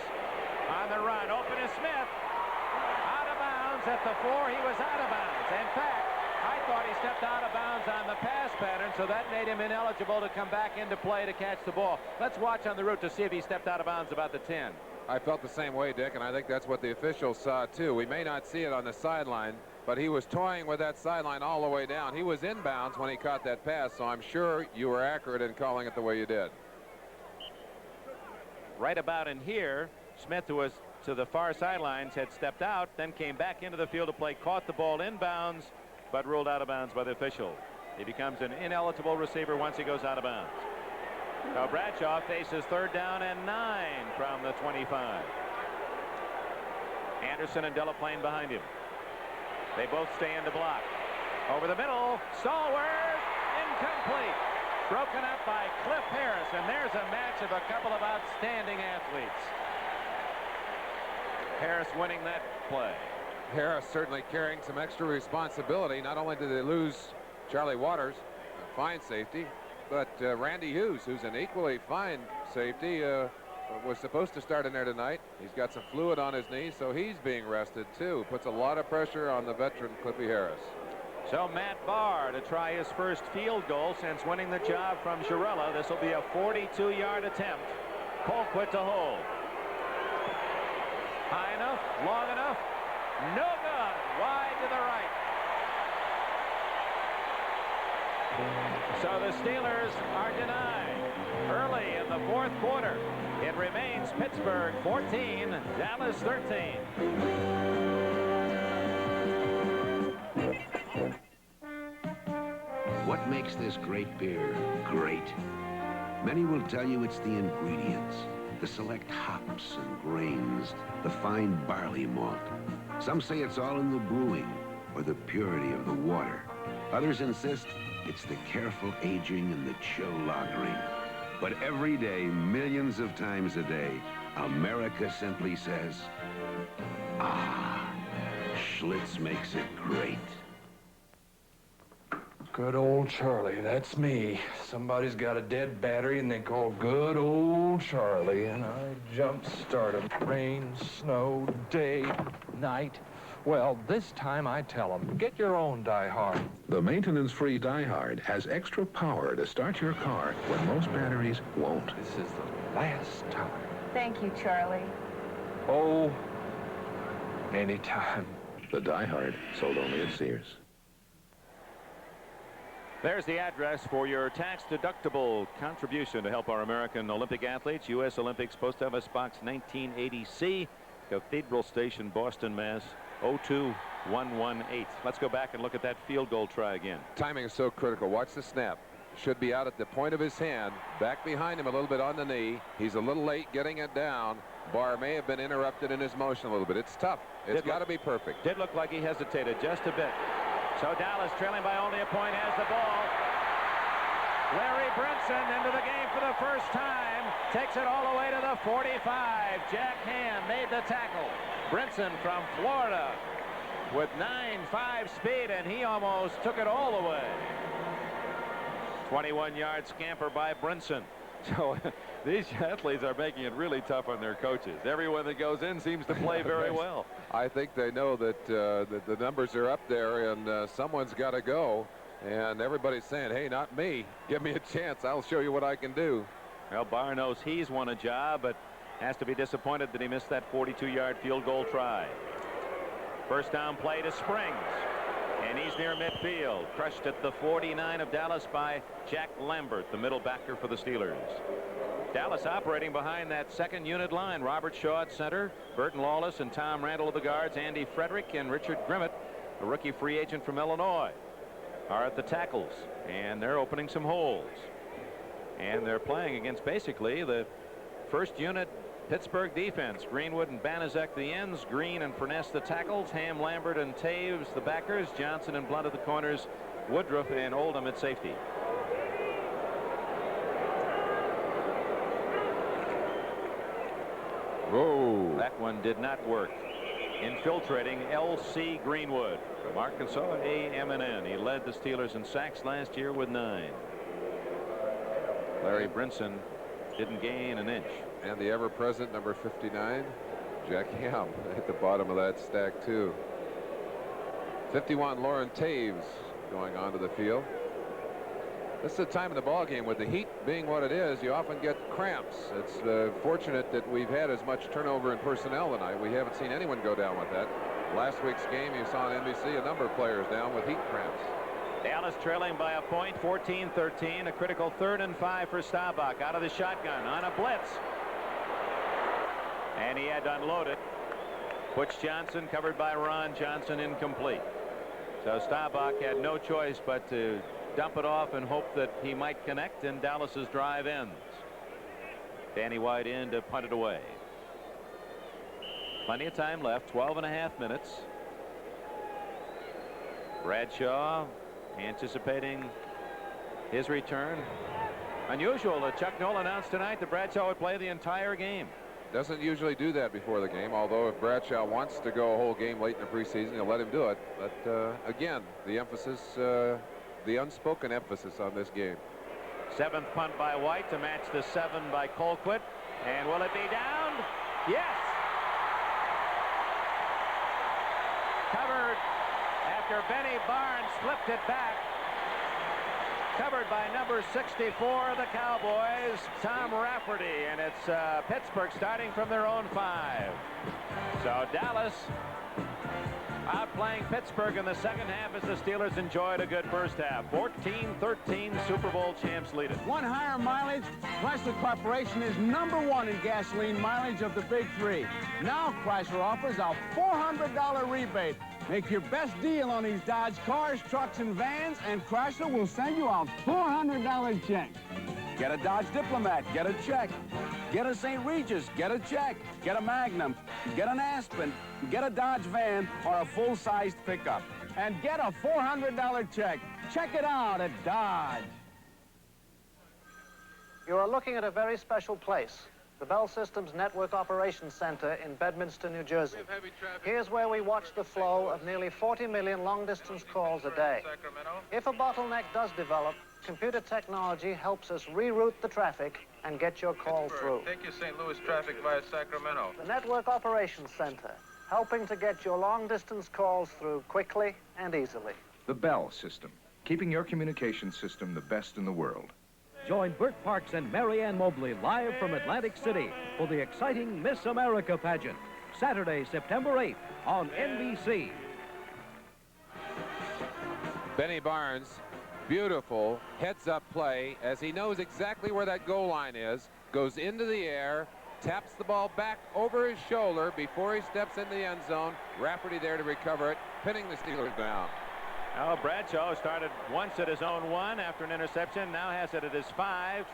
On the run, open is Smith. Out of bounds at the 4. He was out of bounds. In fact, I thought he stepped out of bounds on the pass pattern, so that made him ineligible to come back into play to catch the ball. Let's watch on the route to see if he stepped out of bounds about the 10. I felt the same way, Dick, and I think that's what the officials saw, too. We may not see it on the sideline, but he was toying with that sideline all the way down. He was inbounds when he caught that pass, so I'm sure you were accurate in calling it the way you did. Right about in here, Smith, who was to the far sidelines, had stepped out, then came back into the field to play, caught the ball inbounds, but ruled out of bounds by the official. He becomes an ineligible receiver once he goes out of bounds. Now Bradshaw faces third down and 9 from the 25. Anderson and Delaplane behind him. They both stay in the block. Over the middle, Stallworth, incomplete. Broken up by Cliff Harris, and there's a match of a couple of outstanding athletes. Harris winning that play. Harris certainly carrying some extra responsibility. Not only did they lose Charlie Waters, a fine safety, but Randy Hughes, who's an equally fine safety, was supposed to start in there tonight. He's got some fluid on his knee, so he's being rested too. Puts a lot of pressure on the veteran Cliffy Harris. So Matt Barr to try his first field goal since winning the job from Girella. This will be a 42-yard attempt. Colquitt to hold. High enough, long enough, no good. Wide to the right. So the Steelers are denied early in the fourth quarter. It remains Pittsburgh 14, Dallas 13. What makes this great beer great? Many will tell you it's the ingredients, the select hops and grains, the fine barley malt. Some say it's all in the brewing or the purity of the water. Others insist it's the careful aging and the chill lagering. But every day, millions of times a day, America simply says, ah, Schlitz makes it great. Good old Charlie, that's me. Somebody's got a dead battery and they call good old Charlie, and I jump-start him. Rain, snow, day, night. Well, this time I tell them, get your own Die-Hard. The maintenance-free Die-Hard has extra power to start your car when most batteries won't. This is the last time. Thank you, Charlie. Oh, anytime. The Die-Hard, sold only at Sears. There's the address for your tax-deductible contribution to help our American Olympic athletes. U.S. Olympics, Post Office Box 1980C, Cathedral Station, Boston, Mass. 02118. Let's go back and look at that field goal try again. Timing is so critical. Watch the snap. Should be out at the point of his hand. Back behind him a little bit on the knee. He's a little late getting it down. Barr may have been interrupted in his motion a little bit. It's tough. It's got to be perfect. Did look like he hesitated just a bit. So Dallas, trailing by only a point, has the ball. Larry Brinson into the game for the first time. Takes it all the way to the 45. Jack Ham made the tackle. Brinson from Florida with 9.5 speed, and he almost took it all the way. 21-yard scamper by Brinson. So these athletes are making it really tough on their coaches. Everyone that goes in seems to play very well. I think they know that, that the numbers are up there, and someone's got to go. And everybody's saying, hey, not me. Give me a chance. I'll show you what I can do. Well, Barr knows he's won a job, but has to be disappointed that he missed that 42-yard field goal try. First down play to Springs. And he's near midfield. Crushed at the 49 of Dallas by Jack Lambert, the middle backer for the Steelers. Dallas operating behind that second unit line. Robert Shaw at center. Burton Lawless and Tom Randall of the guards. Andy Frederick and Richard Grimmett, a rookie free agent from Illinois, are at the tackles. And they're opening some holes. And they're playing against basically the first unit Pittsburgh defense. Greenwood and Banaszak the ends. Green and Furness the tackles. Ham, Lambert, and Taves the backers. Johnson and Blunt at the corners. Woodruff and Oldham at safety. Whoa. That one did not work. Infiltrating L.C. Greenwood from Arkansas A&M. He led the Steelers in sacks last year with 9. Larry Brinson didn't gain an inch. And the ever-present number 59, Jack Ham, at the bottom of that stack, too. 51, Lauren Taves, going onto the field. This is the time of the ball game with the heat being what it is. You often get cramps. It's fortunate that we've had as much turnover in personnel tonight. We haven't seen anyone go down with that. Last week's game, you saw on NBC a number of players down with heat cramps. Dallas trailing by a point, 14-13. A critical 3rd and 5 for Staubach out of the shotgun on a blitz. And he had to unload it. Butch Johnson covered by Ron Johnson, incomplete. So Staubach had no choice but to dump it off and hope that he might connect, and Dallas's drive ends. Danny White in to punt it away. Plenty of time left, 12.5 minutes. Bradshaw anticipating his return. Unusual that Chuck Noll announced tonight that Bradshaw would play the entire game. Doesn't usually do that before the game, although if Bradshaw wants to go a whole game late in the preseason, he'll let him do it. But again, the emphasis, the unspoken emphasis on this game. 7th punt by White to match the 7 by Colquitt. And will it be down? Yes! Covered after Benny Barnes flipped it back. Covered by number 64 of the Cowboys, Tom Rafferty, and it's Pittsburgh starting from their own 5. So Dallas outplaying Pittsburgh in the second half as the Steelers enjoyed a good first half. 14-13, Super Bowl champs lead it. One higher mileage, Chrysler Corporation is #1 in gasoline mileage of the big 3. Now Chrysler offers a $400 rebate. Make your best deal on these Dodge cars, trucks, and vans, and Chrysler will send you a $400 check. Get a Dodge Diplomat, get a check. Get a St. Regis, get a check. Get a Magnum, get an Aspen, get a Dodge van, or a full-sized pickup. And get a $400 check. Check it out at Dodge. You are looking at a very special place. the Bell Systems Network Operations Center in Bedminster, New Jersey. Here's where we watch the flow of nearly 40 million long-distance calls a day. If a bottleneck does develop, computer technology helps us reroute the traffic and get your call through. Take your St. Louis traffic via Sacramento. The Network Operations Center, helping to get your long-distance calls through quickly and easily. The Bell System, keeping your communication system the best in the world. Join Bert Parks and Marianne Mobley live from Atlantic City for the exciting Miss America pageant, Saturday, September 8th on NBC. Benny Barnes, beautiful heads-up play as he knows exactly where that goal line is, goes into the air, taps the ball back over his shoulder before he steps in the end zone. Rafferty there to recover it, pinning the Steelers down. Now Bradshaw started once at his own 1 after an interception, now has it at his 5,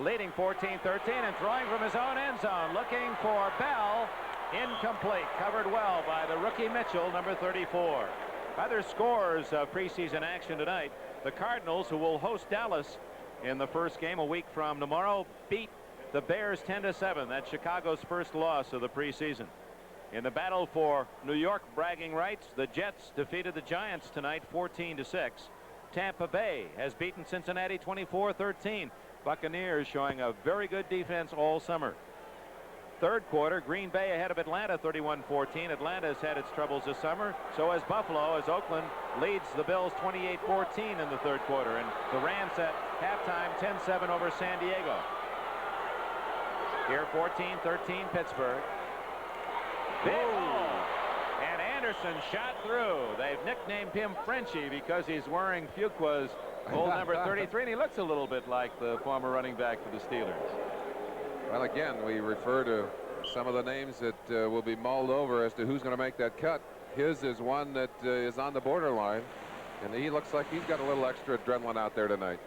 leading 14-13 and throwing from his own end zone, looking for Bell. Incomplete, covered well by the rookie Mitchell, number 34. Other scores of preseason action tonight. The Cardinals, who will host Dallas in the first game a week from tomorrow, beat the Bears 10-7. That's Chicago's first loss of the preseason. In the battle for New York bragging rights, the Jets defeated the Giants tonight 14-6. Tampa Bay has beaten Cincinnati 24-13. Buccaneers showing a very good defense all summer. Third quarter, Green Bay ahead of Atlanta 31-14. Atlanta has had its troubles this summer. So has Buffalo, as Oakland leads the Bills 28-14 in the third quarter. And the Rams at halftime 10-7 over San Diego. Here 14-13 Pittsburgh. Big hole. And Anderson shot through. They've nicknamed him Frenchie because he's wearing Fuqua's old number 33, and he looks a little bit like the former running back for the Steelers. Well, again, we refer to some of the names that will be mulled over as to who's going to make that cut. His is one that is on the borderline, and he looks like he's got a little extra adrenaline out there tonight.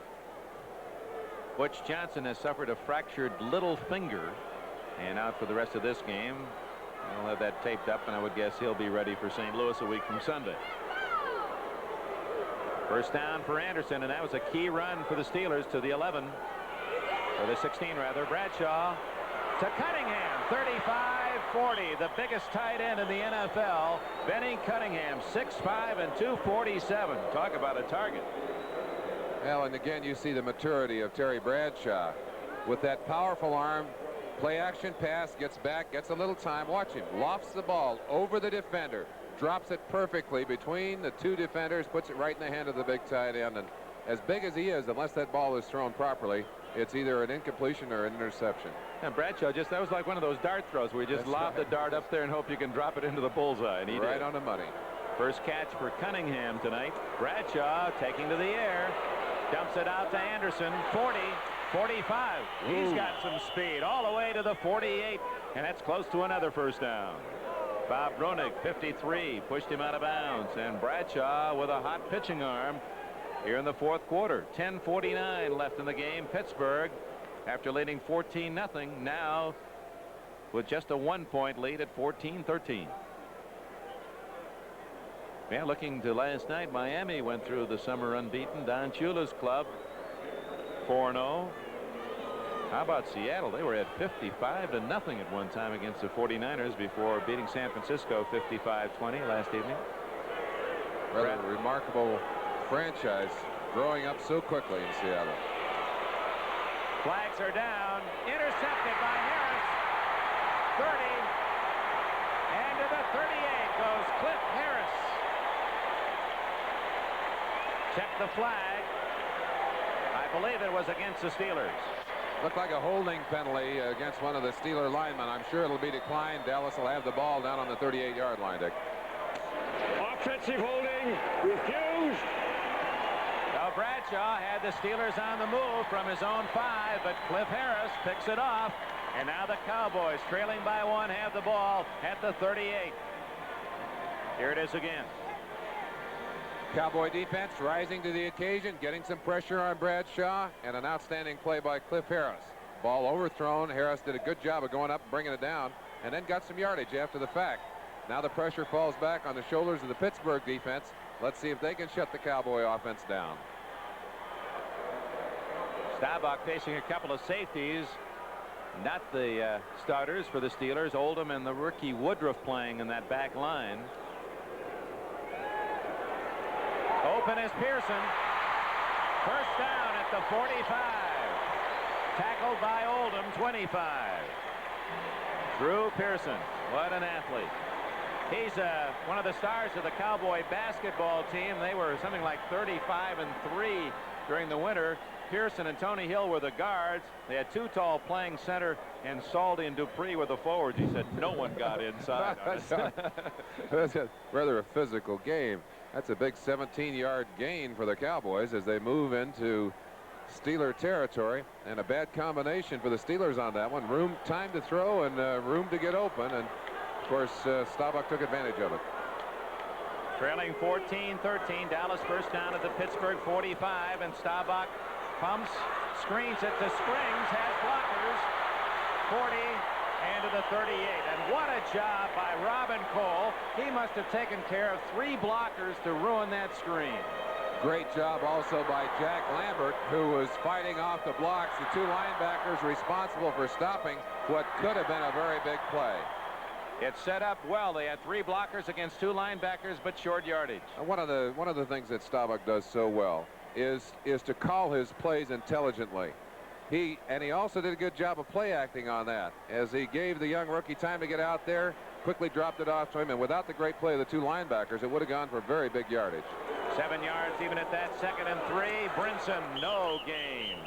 Butch Johnson has suffered a fractured little finger and out for the rest of this game. I'll have that taped up, and I would guess he'll be ready for St. Louis a week from Sunday. First down for Anderson, and that was a key run for the Steelers to the 11. Or the 16, rather. Bradshaw to Cunningham, 35-40, the biggest tight end in the NFL. Benny Cunningham, 6'5" and 247. Talk about a target. Well, and again, you see the maturity of Terry Bradshaw. With that powerful arm, play action pass, gets back, gets a little time. Watch him. Lofts the ball over the defender. Drops it perfectly between the two defenders, puts it right in the hand of the big tight end. And as big as he is, unless that ball is thrown properly, it's either an incompletion or an interception. And Bradshaw that was like one of those dart throws where you just lob the dart up there and hope you can drop it into the bullseye. And he did. Right on the money. First catch for Cunningham tonight. Bradshaw taking to the air. Dumps it out to Anderson. 40, 45. He's got some speed all the way to the 48. And that's close to another first down. Bob Roenick, 53, pushed him out of bounds. And Bradshaw with a hot pitching arm here in the fourth quarter. 10:49 left in the game. Pittsburgh, after leading 14-0, now with just a 1-point lead at 14-13. Yeah, looking to last night, Miami went through the summer unbeaten. Don Shula's club 4-0. How about Seattle? They were at 55-0 at one time against the 49ers before beating San Francisco 55-20 last evening. Rather remarkable franchise growing up so quickly in Seattle. Flags are down. Intercepted by Harris. 30. And to the 38 goes Cliff Harris. Check the flag. I believe it was against the Steelers. Looked like a holding penalty against one of the Steeler linemen. I'm sure it'll be declined. Dallas will have the ball down on the 38-yard line, Dick. Offensive holding refused. Now Bradshaw had the Steelers on the move from his own 5, but Cliff Harris picks it off. And now the Cowboys, trailing by 1, have the ball at the 38. Here it is again. Cowboy defense rising to the occasion, getting some pressure on Bradshaw, and an outstanding play by Cliff Harris. Ball overthrown. Harris did a good job of going up and bringing it down, and then got some yardage after the fact. Now the pressure falls back on the shoulders of the Pittsburgh defense. Let's see if they can shut the Cowboy offense down. Staubach facing a couple of safeties. Not the starters for the Steelers. Oldham and the rookie Woodruff playing in that back line. Open is Pearson. First down at the 45. Tackled by Oldham, 25. Drew Pearson. What an athlete. He's one of the stars of the Cowboy basketball team. They were something like 35-3 during the winter. Pearson and Tony Hill were the guards. They had two tall playing center, and Saldi and Dupree were the forwards. He said no one got inside on us. That's rather a physical game. That's a big 17-yard gain for the Cowboys as they move into Steeler territory, and a bad combination for the Steelers on that one. Time to throw and room to get open, and of course Staubach took advantage of it. Trailing 14-13. Dallas first down at the Pittsburgh 45, and Staubach pumps, screens it to Springs, has blockers, 40 and to the 38. And what a job by Robin Cole. He must have taken care of 3 blockers to ruin that screen. Great job also by Jack Lambert, who was fighting off the blocks. The 2 linebackers responsible for stopping what could have been a very big play. It's set up well. They had 3 blockers against 2 linebackers, but short yardage. One of the things that Staubach does so well is to call his plays intelligently. He also did a good job of play acting on that, as he gave the young rookie time to get out there, quickly dropped it off to him, and without the great play of the 2 linebackers, it would have gone for very big yardage. 7 yards even at that. 2nd and 3. Brinson, no gain.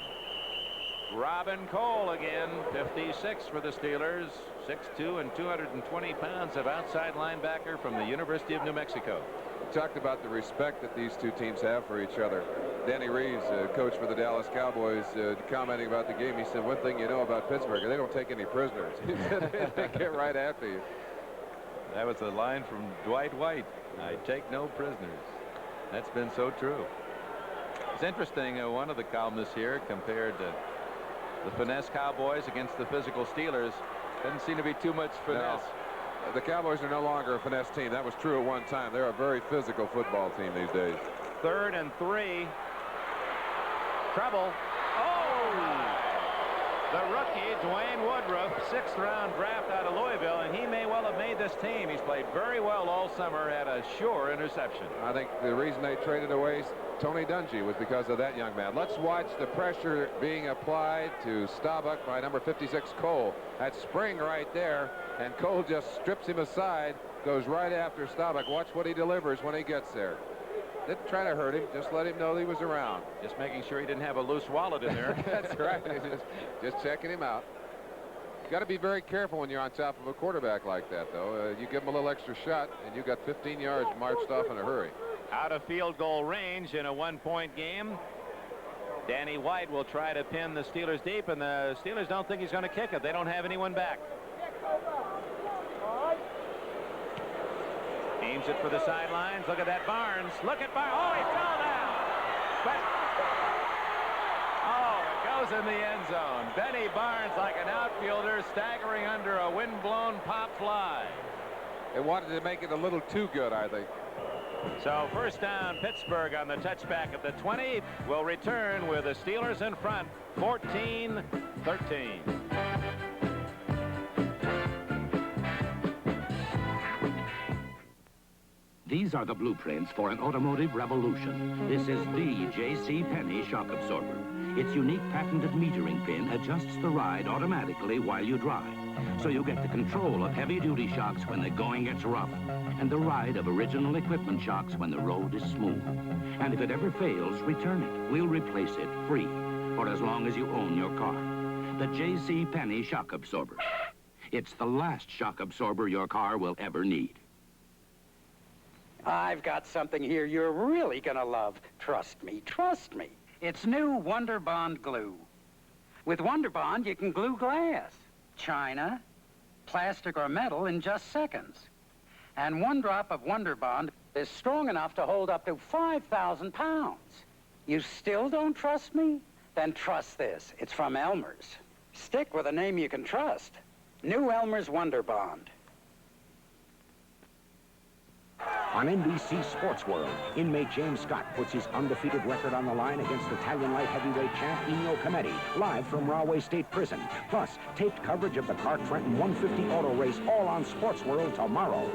Robin Cole again, 56 for the Steelers. 6'2" and 220 pounds of outside linebacker from the University of New Mexico. We talked about the respect that these two teams have for each other. Danny Reeves, coach for the Dallas Cowboys, commenting about the game, he said, one thing you know about Pittsburgh, they don't take any prisoners. He said they get right after you. That was a line from Dwight White. I take no prisoners. That's been so true. It's interesting, one of the columnists here compared the finesse Cowboys against the physical Steelers. Doesn't seem to be too much finesse. No. The Cowboys are no longer a finesse team. That was true at one time. They're a very physical football team these days. 3rd and 3. Trouble. Oh! The rookie, Dwayne Woodruff, 6th round draft out of Louisville, and he may well have made this team. He's played very well all summer, had a sure interception. I think the reason they traded away Tony Dungy was because of that young man. Let's watch the pressure being applied to Staubach by number 56, Cole. That spring right there, and Cole just strips him aside, goes right after Staubach. Watch what he delivers when he gets there. Didn't try to hurt him, just let him know he was around. Just making sure he didn't have a loose wallet in there. That's right. Just checking him out. You got to be very careful when you're on top of a quarterback like that, though. You give him a little extra shot, and you got 15 yards marched off in a hurry. Out of field goal range in a 1-point game. Danny White will try to pin the Steelers deep, and the Steelers don't think he's going to kick it. They don't have anyone back. Aims it for the sidelines. Look at that, Barnes. Look at Barnes. Oh, he fell down. But it goes in the end zone. Benny Barnes, like an outfielder, staggering under a windblown pop fly. They wanted to make it a little too good, I think. So first down, Pittsburgh on the touchback at the 20. Will return with the Steelers in front, 14-13. These are the blueprints for an automotive revolution. This is the J.C. Penney shock absorber. Its unique patented metering pin adjusts the ride automatically while you drive. So you get the control of heavy-duty shocks when the going gets rough, and the ride of original equipment shocks when the road is smooth. And if it ever fails, return it. We'll replace it free, for as long as you own your car. The J.C. Penney shock absorber. It's the last shock absorber your car will ever need. I've got something here you're really gonna love. Trust me, trust me. It's new Wonder Bond glue. With Wonder Bond, you can glue glass, china, plastic, or metal in just seconds. And 1 drop of Wonder Bond is strong enough to hold up to 5,000 pounds. You still don't trust me? Then trust this. It's from Elmer's. Stick with a name you can trust. New Elmer's Wonder Bond. On NBC Sports World, inmate James Scott puts his undefeated record on the line against Italian light heavyweight champ Eno Cometti, live from Rahway State Prison. Plus, taped coverage of the Clark Trenton 150 auto race, all on Sports World tomorrow.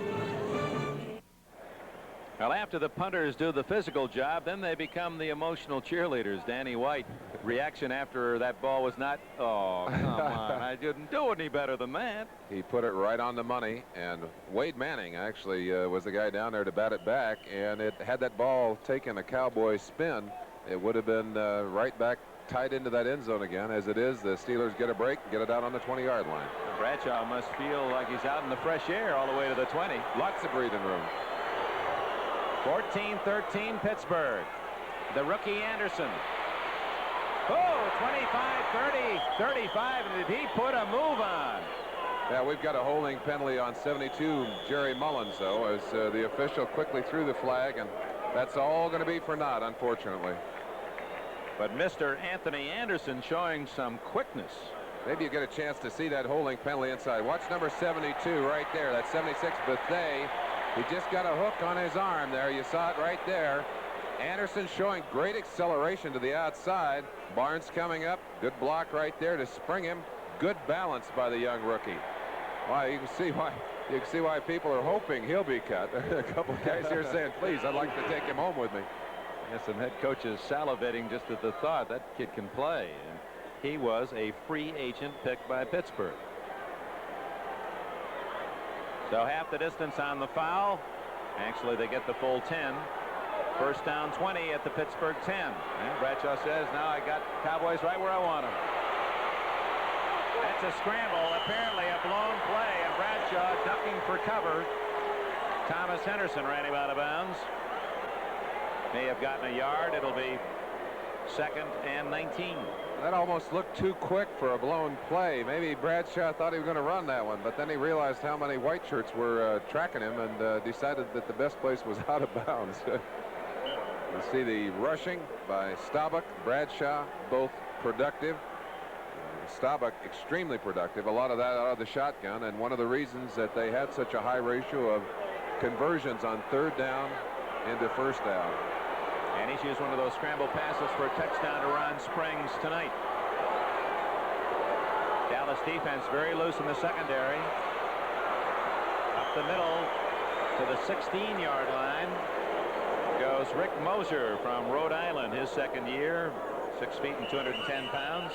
Well, after the punters do the physical job, then they become the emotional cheerleaders. Danny White, reaction after that ball was not, oh, come on, I didn't do any better than that. He put it right on the money, and Wade Manning actually was the guy down there to bat it back, and it had that ball taken a Cowboy spin, it would have been right back tied into that end zone again. As it is, the Steelers get a break, get it out on the 20-yard line. Bradshaw must feel like he's out in the fresh air all the way to the 20. Lots of breathing room. 14-13 Pittsburgh. The rookie Anderson. Oh, 25, 30, 35, and did he put a move on? Yeah, we've got a holding penalty on 72 Jerry Mullins, though, as the official quickly threw the flag, and that's all going to be for naught, unfortunately. But Mr. Anthony Anderson showing some quickness. Maybe you get a chance to see that holding penalty inside. Watch number 72 right there. That's 76 Bethea. He just got a hook on his arm there. You saw it right there. Anderson showing great acceleration to the outside. Barnes coming up. Good block right there to spring him. Good balance by the young rookie. Why, you can see why people are hoping he'll be cut. A couple of guys here saying, please, I'd like to take him home with me. Yes, some head coaches salivating just at the thought that kid can play. And he was a free agent picked by Pittsburgh. So half the distance on the foul. Actually, they get the full 10. First down 20 at the Pittsburgh 10. And Bradshaw says, now I got Cowboys right where I want them. That's a scramble, apparently a blown play, and Bradshaw ducking for cover. Thomas Henderson ran him out of bounds. May have gotten a yard. It'll be 2nd and 19. That almost looked too quick for a blown play. Maybe Bradshaw thought he was going to run that one, but then he realized how many white shirts were tracking him and decided that the best place was out of bounds. You see the rushing by Staubach, Bradshaw, both productive. Staubach extremely productive. A lot of that out of the shotgun, and one of the reasons that they had such a high ratio of conversions on 3rd down into 1st down. And he's used one of those scramble passes for a touchdown to Ron Springs tonight. Dallas defense very loose in the secondary. Up the middle to the 16-yard line goes Rick Moser from Rhode Island, his 2nd year, 6 feet and 210 pounds.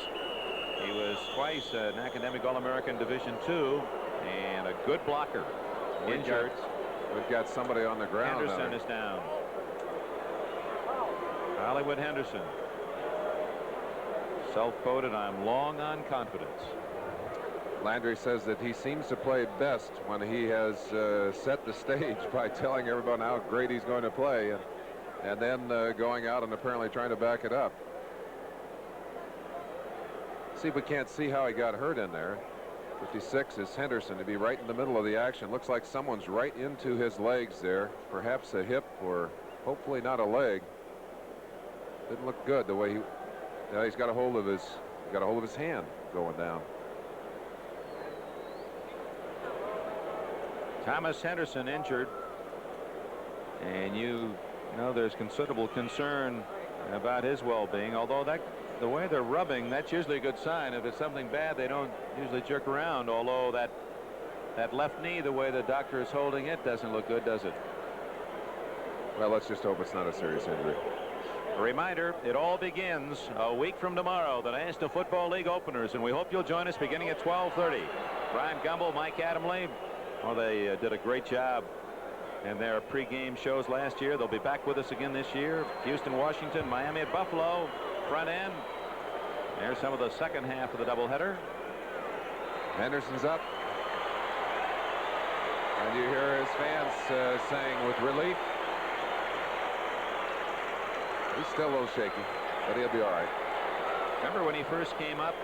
He was twice an academic All-American Division II and a good blocker. Injured. We've got somebody on the ground. Henderson is down. Hollywood Henderson. Self-quoted, I'm long on confidence. Landry says that he seems to play best when he has set the stage by telling everyone how great he's going to play and then going out and apparently trying to back it up. See if we can't see how he got hurt in there. 56 is Henderson to be right in the middle of the action. Looks like someone's right into his legs there. Perhaps a hip or hopefully not a leg. Didn't look good the way he's got a hold of his hand going down. Thomas Henderson injured, and you know there's considerable concern about his well-being, although the way they're rubbing, that's usually a good sign. If it's something bad, they don't usually jerk around, although that left knee, the way the doctor is holding it, doesn't look good, does it? Well, let's just hope it's not a serious injury. A reminder, it all begins a week from tomorrow, the National Football League openers, and we hope you'll join us beginning at 12:30. Brian Gumbel, Mike Adamle, well, they did a great job in their pregame shows last year. They'll be back with us again this year. Houston, Washington, Miami at Buffalo, front end. There's some of the second half of the doubleheader. Henderson's up. And you hear his fans saying with relief. He's still a little shaky, but he'll be all right. Remember when he first came up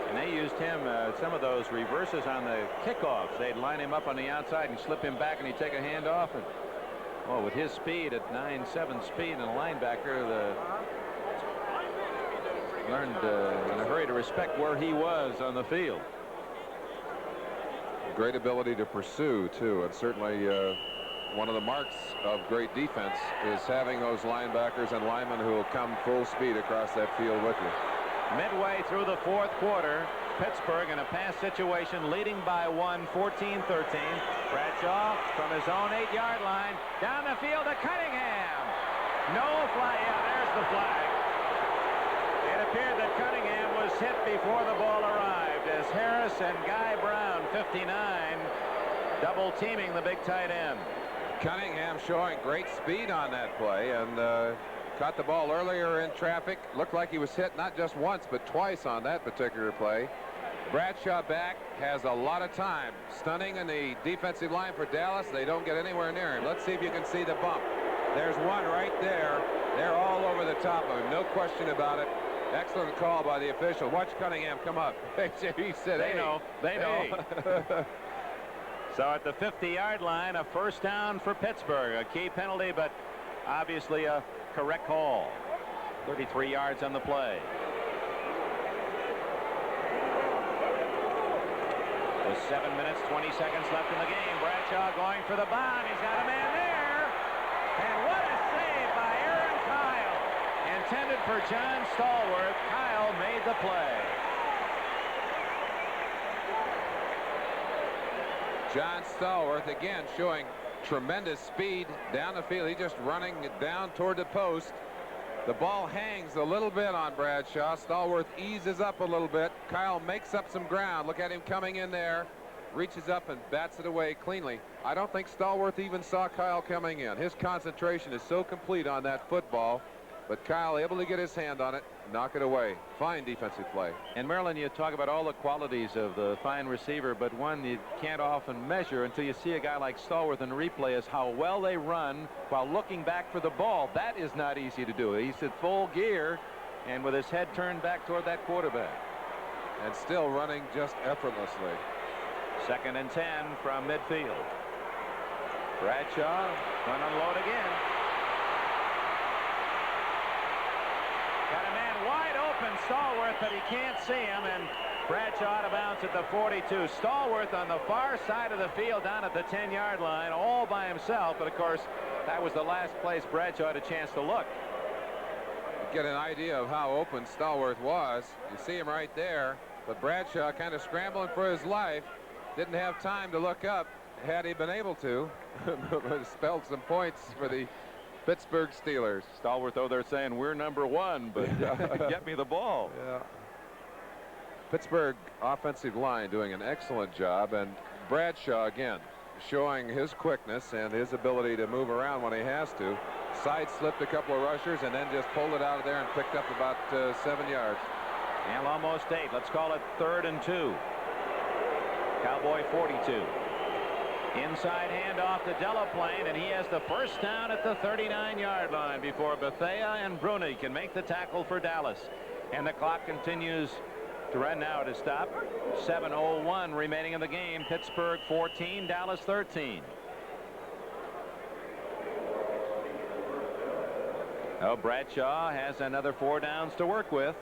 and they used him, some of those reverses on the kickoffs. They'd line him up on the outside and slip him back and he'd take a handoff. And, oh, with his speed at 9.7 speed and a linebacker, learned in a hurry to respect where he was on the field. Great ability to pursue, too, and certainly one of the marks of great defense is having those linebackers and linemen who will come full speed across that field with you. Midway through the fourth quarter, Pittsburgh in a pass situation leading by 1, 14-13. Bradshaw from his own 8-yard line down the field to Cunningham. No flag. Yeah, there's the flag. It appeared that Cunningham was hit before the ball arrived as Harris and Guy Brown, 59, double teaming the big tight end. Cunningham showing great speed on that play and caught the ball earlier in traffic. Looked like he was hit not just once but twice on that particular play. Bradshaw back, has a lot of time. Stunning in the defensive line for Dallas. They don't get anywhere near him. Let's see if you can see the bump. There's one right there. They're all over the top of him. No question about it. Excellent call by the official. Watch Cunningham come up. He said, They hey. know. They know. So at the 50-yard line, a first down for Pittsburgh. A key penalty, but obviously a correct call. 33 yards on the play. With 7 minutes, 20 seconds left in the game. Bradshaw going for the bomb. He's got a man there. And what a save by Aaron Kyle. Intended for John Stallworth. Kyle made the play. John Stallworth again showing tremendous speed down the field. He's just running down toward the post. The ball hangs a little bit on Bradshaw. Stallworth eases up a little bit. Kyle makes up some ground. Look at him coming in there. Reaches up and bats it away cleanly. I don't think Stallworth even saw Kyle coming in. His concentration is so complete on that football. But Kyle able to get his hand on it, knock it away. Fine defensive play. And Maryland, you talk about all the qualities of the fine receiver, but one you can't often measure until you see a guy like Stallworth in replay is how well they run while looking back for the ball. That is not easy to do. He's at full gear and with his head turned back toward that quarterback. And still running just effortlessly. 2nd and 10 from midfield. Bradshaw going to unload again. Got a man wide open, Stallworth, but he can't see him, and Bradshaw out of bounds at the 42. Stallworth on the far side of the field down at the 10-yard line all by himself, but of course that was the last place Bradshaw had a chance to look. You get an idea of how open Stallworth was. You see him right there, but Bradshaw kind of scrambling for his life. Didn't have time to look up. Had he been able to, spelled some points for the Pittsburgh Steelers. Stallworth, though, they're saying we're number one, but get me the ball. Yeah. Pittsburgh offensive line doing an excellent job, and Bradshaw again showing his quickness and his ability to move around when he has to. Side slipped a couple of rushers and then just pulled it out of there and picked up about 7 yards. And almost 8. Let's call it 3rd and 2. Cowboy 42. Inside handoff to Delaplane, and he has the first down at the 39-yard line before Bethea and Bruni can make the tackle for Dallas. And the clock continues to run now to stop. 7:01 remaining in the game. Pittsburgh 14, Dallas 13. Oh, Bradshaw has another 4 downs to work with.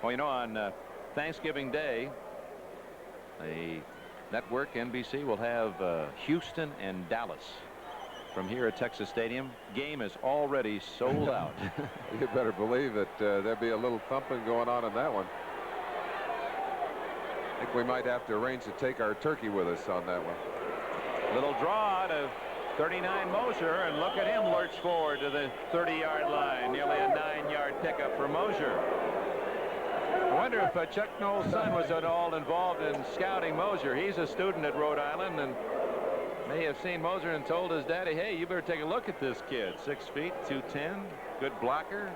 Well, you know, on Thanksgiving Day, the network NBC will have Houston and Dallas from here at Texas Stadium. Game is already sold out. You better believe it. There'll be a little thumping going on in that one. I think we might have to arrange to take our turkey with us on that one. Little draw to 39 Mosier, and look at him lurch forward to the 30-yard line. Nearly a 9-yard pickup for Mosier. I wonder if Chuck Noll's son was at all involved in scouting Mosier. He's a student at Rhode Island and may have seen Mosier and told his daddy, hey, you better take a look at this kid. 6 feet, 210, good blocker.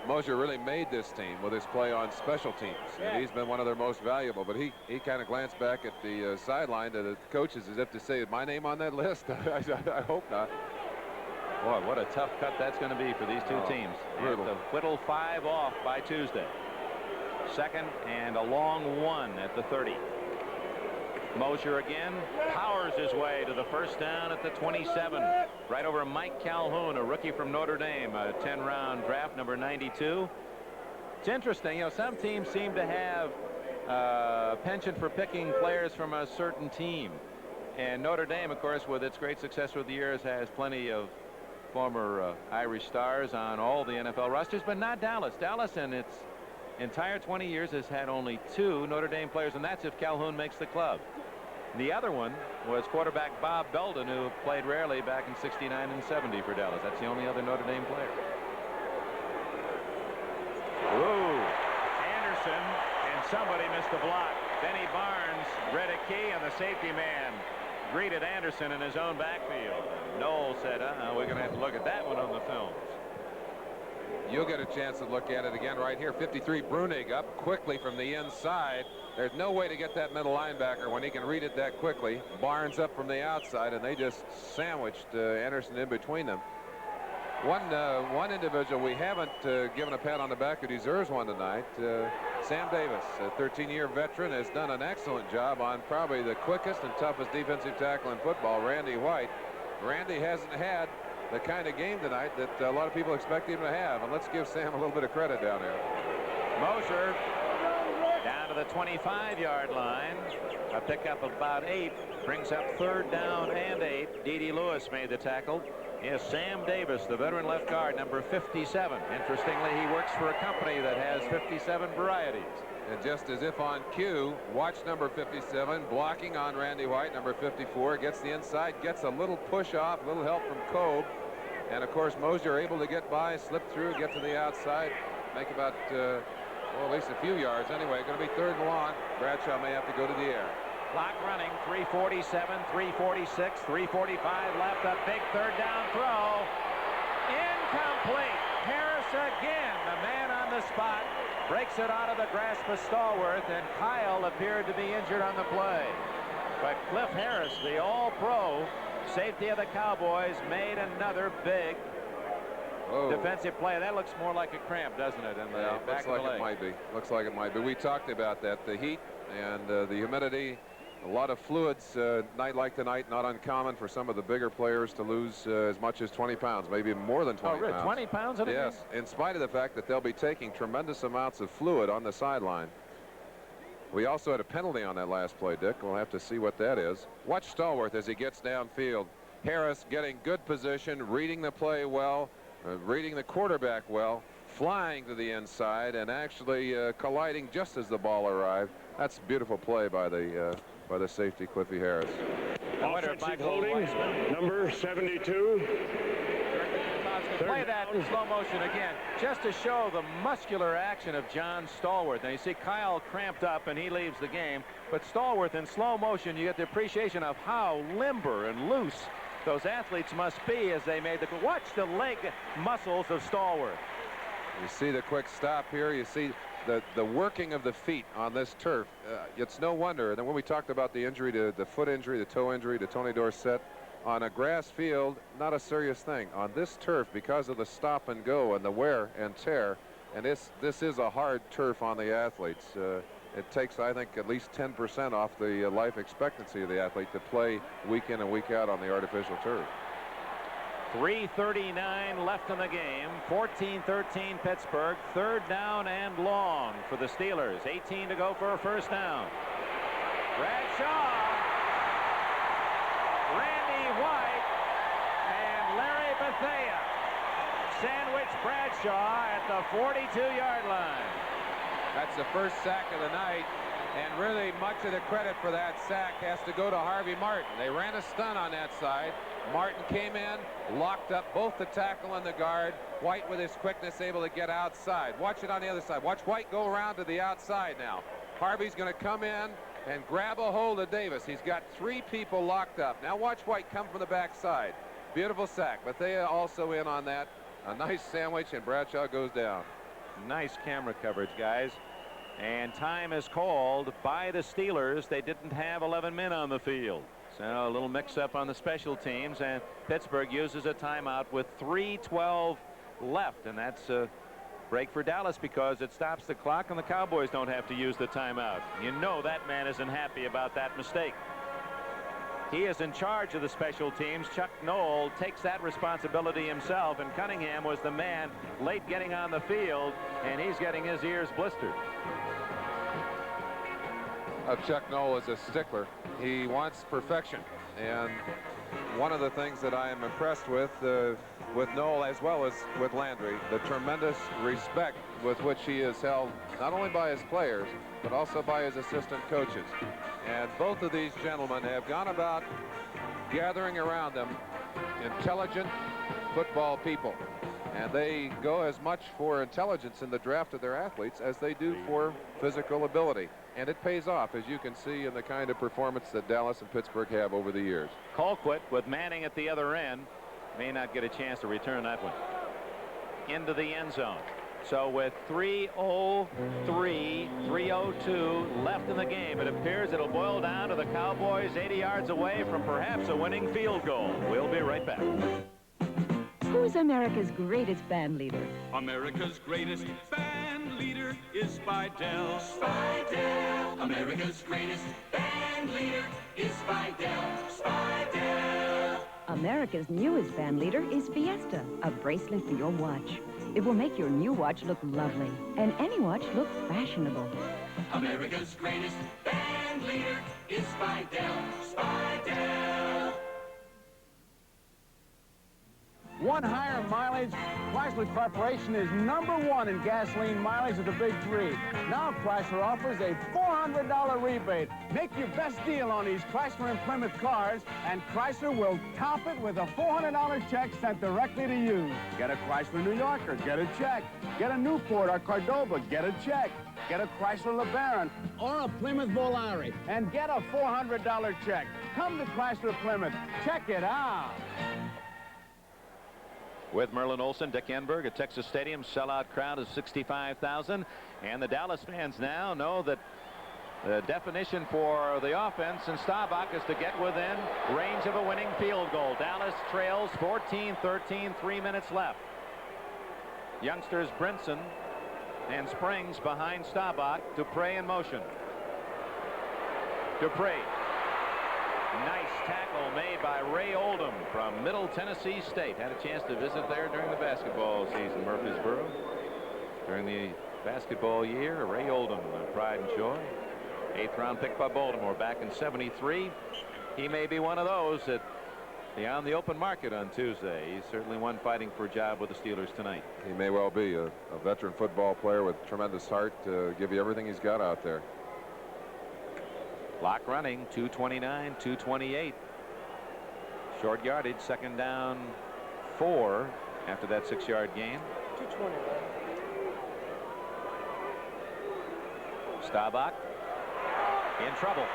Mosier really made this team with his play on special teams. And he's been one of their most valuable. But he kind of glanced back at the sideline to the coaches as if to say, is my name on that list? I hope not. Boy, what a tough cut that's going to be for these two teams. Brutal. To whittle 5 off by Tuesday. 2nd and a long 1 at the 30. Mosier again powers his way to the first down at the 27. Right over Mike Calhoun, a rookie from Notre Dame, a 10-round draft, number 92. It's interesting, you know, some teams seem to have a penchant for picking players from a certain team. And Notre Dame, of course, with its great success through the years, has plenty of former Irish stars on all the NFL rosters, but not Dallas. Dallas in its entire 20 years has had only 2 Notre Dame players, and that's if Calhoun makes the club. The other one was quarterback Bob Belden, who played rarely back in '69 and '70 for Dallas. That's the only other Notre Dame player. Ooh, Anderson, and somebody missed the block. Benny Barnes read a key, and the safety man greeted Anderson in his own backfield. Noel said, we're going to have to look at that one on the films. You'll get a chance to look at it again right here. 53 Brunig up quickly from the inside. There's no way to get that middle linebacker when he can read it that quickly. Barnes up from the outside, and they just sandwiched Anderson in between them. One individual we haven't given a pat on the back who deserves one tonight. Sam Davis, a 13-year veteran, has done an excellent job on probably the quickest and toughest defensive tackle in football, Randy White. Randy hasn't had the kind of game tonight that a lot of people expect him to have, and let's give Sam a little bit of credit down there. Moser down to the 25-yard line. A pickup of about 8 brings up 3rd down and 8. D.D. Lewis made the tackle. Is Sam Davis, the veteran left guard, number 57. Interestingly, he works for a company that has 57 varieties. And just as if on cue, watch number 57 blocking on Randy White, number 54, gets the inside, gets a little push off, a little help from Cobb. And of course, Mosier able to get by, slip through, get to the outside, make about, well, at least a few yards. Anyway, going to be 3rd and long. Bradshaw may have to go to the air. Clock running, 3:47, 3:46, 3:45 left. A big 3rd down throw. Incomplete. Harris again, the man on the spot, breaks it out of the grasp of Stallworth, and Kyle appeared to be injured on the play. But Cliff Harris, the all-pro safety of the Cowboys, made another big defensive play. That looks more like a cramp, doesn't it? In the back of the leg. It might be. Looks like it might be. We talked about that. The heat and the humidity. A lot of fluids, night like tonight, not uncommon for some of the bigger players to lose as much as 20 pounds, maybe more than 20 pounds. 20 pounds? Yes, in spite of the fact that they'll be taking tremendous amounts of fluid on the sideline. We also had a penalty on that last play, Dick. We'll have to see what that is. Watch Stallworth as he gets downfield. Harris getting good position, reading the play well, reading the quarterback well, flying to the inside, and actually colliding just as the ball arrived. That's a beautiful play by the safety, Cliffy Harris. Offensive holding, number 72. Play that in slow motion again, just to show the muscular action of John Stallworth. Now you see Kyle cramped up and he leaves the game, but Stallworth in slow motion, you get the appreciation of how limber and loose those athletes must be as they made the. Watch the leg muscles of Stallworth. You see the quick stop here. You see the working of the feet on this turf. It's no wonder. And then when we talked about the injury to the foot injury, the toe injury to Tony Dorsett, on a grass field, not a serious thing. On this turf, because of the stop and go and the wear and tear, and this is a hard turf on the athletes. It takes, I think, at least 10% off the life expectancy of the athlete to play week in and week out on the artificial turf. 3:39 left in the game. 14-13 Pittsburgh. 3rd down and long for the Steelers. 18 to go for a 1st down. Bradshaw, Randy White, and Larry Bethea sandwich Bradshaw at the 42-yard line. That's the first sack of the night, and really much of the credit for that sack has to go to Harvey Martin. They ran a stunt on that side. Martin came in, locked up both the tackle and the guard. White, with his quickness, able to get outside. Watch it on the other side. Watch White go around to the outside now. Harvey's going to come in and grab a hold of Davis. He's got 3 people locked up. Now watch White come from the backside. Beautiful sack. Bethea also in on that. A nice sandwich, and Bradshaw goes down. Nice camera coverage, guys. And time is called by the Steelers. They didn't have 11 men on the field. So a little mix-up on the special teams, and Pittsburgh uses a timeout with 3:12 left, and that's a break for Dallas because it stops the clock and the Cowboys don't have to use the timeout. You know that man isn't happy about that mistake. He is in charge of the special teams. Chuck Noll takes that responsibility himself, and Cunningham was the man late getting on the field, and he's getting his ears blistered. of Chuck Noll is a stickler. He wants perfection. And one of the things that I am impressed with Noll as well as with Landry, the tremendous respect with which he is held not only by his players, but also by his assistant coaches. And both of these gentlemen have gone about gathering around them intelligent football people. And they go as much for intelligence in the draft of their athletes as they do for physical ability. And it pays off, as you can see in the kind of performance that Dallas and Pittsburgh have over the years. Colquitt with Manning at the other end. May not get a chance to return that one. Into the end zone. So with 3:03, 3:02 left in the game, it appears it'll boil down to the Cowboys 80 yards away from perhaps a winning field goal. We'll be right back. Who's America's greatest band leader? America's greatest band leader is Fidel. Fidel. America's greatest band leader is Fidel. Fidel. America's newest band leader is Fiesta, a bracelet for your watch. It will make your new watch look lovely and any watch look fashionable. America's greatest band leader is Fidel. Fidel. One higher mileage, Chrysler Corporation is #1 in gasoline mileage of the big three. Now Chrysler offers a $400 rebate. Make your best deal on these Chrysler and Plymouth cars, and Chrysler will top it with a $400 check sent directly to you. Get a Chrysler New Yorker, get a check. Get a Newport or Cordova, get a check. Get a Chrysler LeBaron or a Plymouth Volare, and get a $400 check. Come to Chrysler Plymouth. Check it out. With Merlin Olsen, Dick Enberg at Texas Stadium, sellout crowd of 65,000. And the Dallas fans now know that the definition for the offense in Staubach is to get within range of a winning field goal. Dallas trails 14-13, 3 minutes left. Youngsters Brinson and Springs behind Staubach. Dupre in motion. Dupre. Nice tackle made by Ray Oldham from Middle Tennessee State. Had a chance to visit there during the basketball season, Murfreesboro. During the basketball year, Ray Oldham, pride and joy. 8th round pick by Baltimore back in '73. He may be one of those that be on the open market on Tuesday. He's certainly one fighting for a job with the Steelers tonight. He may well be a veteran football player with tremendous heart to give you everything he's got out there. Clock running, 2:29, 2:28. Short yardage, 2nd down, 4 after that 6-yard gain. 2:29. Staubach in trouble.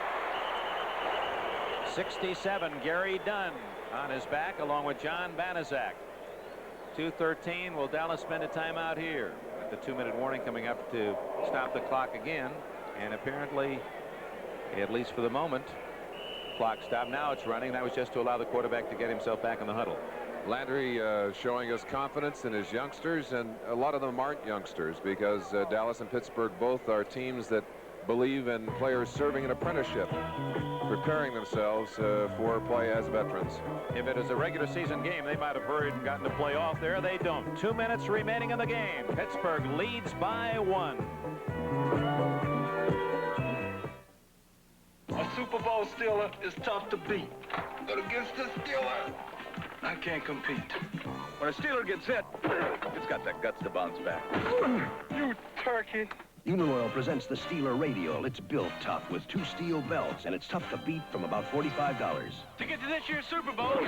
67, Gary Dunn on his back along with John Banaszak. 2:13. Will Dallas spend a timeout here? With the 2-minute warning coming up to stop the clock again. And apparently, at least for the moment, clock stopped. Now it's running. That was just to allow the quarterback to get himself back in the huddle. Landry showing us confidence in his youngsters, and a lot of them aren't youngsters because Dallas and Pittsburgh both are teams that believe in players serving an apprenticeship, preparing themselves for play as veterans. If it is a regular season game, they might have hurried and gotten to play off there. They don't. 2 minutes remaining in the game. Pittsburgh leads by 1. A Super Bowl Steeler is tough to beat. But against the Steeler, I can't compete. When a Steeler gets hit, it's got the guts to bounce back. You turkey. Uniroyal presents the Steeler Radial. It's built tough with 2 steel belts, and it's tough to beat from about $45. To get to this year's Super Bowl,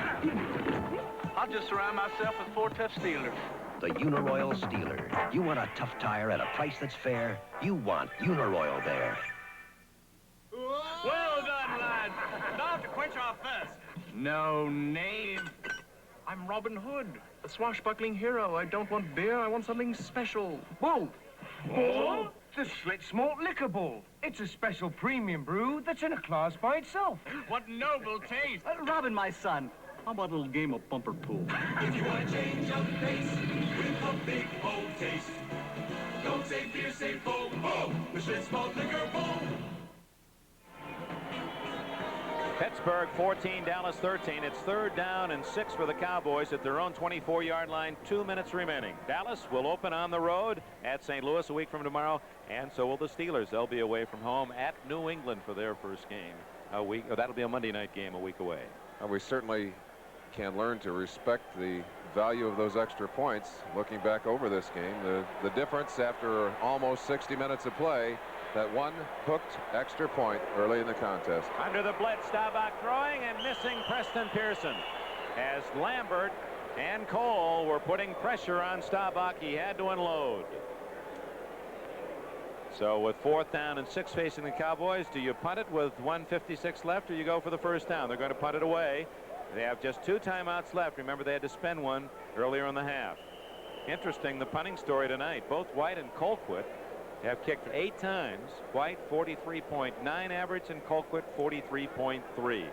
I'll just surround myself with 4 tough Steelers. The Uniroyal Steeler. You want a tough tire at a price that's fair? You want Uniroyal there. Well done, lads. Now to quench our thirst. No name. I'm Robin Hood, a swashbuckling hero. I don't want beer, I want something special. Bull. Bull? The Schlitz Malt Liquor Bull. It's a special premium brew that's in a class by itself. What noble taste. Robin, my son, how about a little game of bumper pool? If you want to change of pace with a big, bold taste, don't say beer, say bull. Oh, the Schlitz Malt Liquor Bull. Pittsburgh 14, Dallas 13. It's 3rd down and 6 for the Cowboys at their own 24-yard line. 2 minutes remaining. Dallas will open on the road at St. Louis a week from tomorrow, and so will the Steelers. They'll be away from home at New England for their first game a week. That'll be a Monday night game a week away. And we certainly can learn to respect the value of those extra points. Looking back over this game, the difference after almost 60 minutes of play, that one hooked extra point early in the contest. Under the blitz, Staubach throwing and missing Preston Pearson. As Lambert and Cole were putting pressure on Staubach, he had to unload. So with 4th down and 6 facing the Cowboys, do you punt it with 1:56 left, or you go for the first down? They're going to punt it away. They have just 2 timeouts left. Remember, they had to spend one earlier in the half. Interesting, the punting story tonight. Both White and Colquitt have kicked 8 times. White 43.9 average and Colquitt 43.3.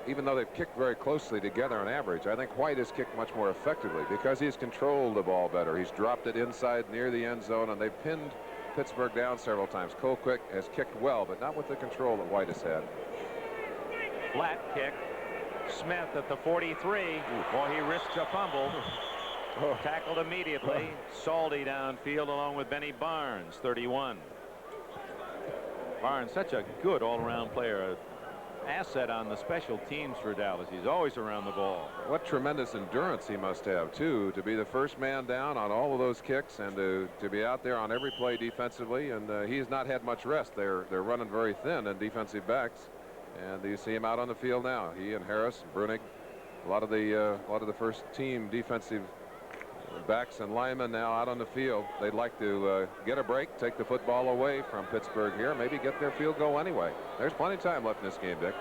Even though they've kicked very closely together on average, I think White has kicked much more effectively because he's controlled the ball better. He's dropped it inside near the end zone, and they've pinned Pittsburgh down several times. Colquitt has kicked well, but not with the control that White has had. Flat kick. Smith at the 43. Boy, he risks a fumble. Tackled immediately. Salty downfield along with Benny Barnes, 31. Barnes, such a good all-around player, an asset on the special teams for Dallas. He's always around the ball. What tremendous endurance he must have, too, to be the first man down on all of those kicks and to be out there on every play defensively. And he's not had much rest. They're running very thin in defensive backs, and you see him out on the field now. He and Harris, Brunig, a lot of the first team defensive backs and linemen now out on the field. They'd like to get a break, take the football away from Pittsburgh here, maybe get their field goal anyway. There's plenty of time left in this game, Dick.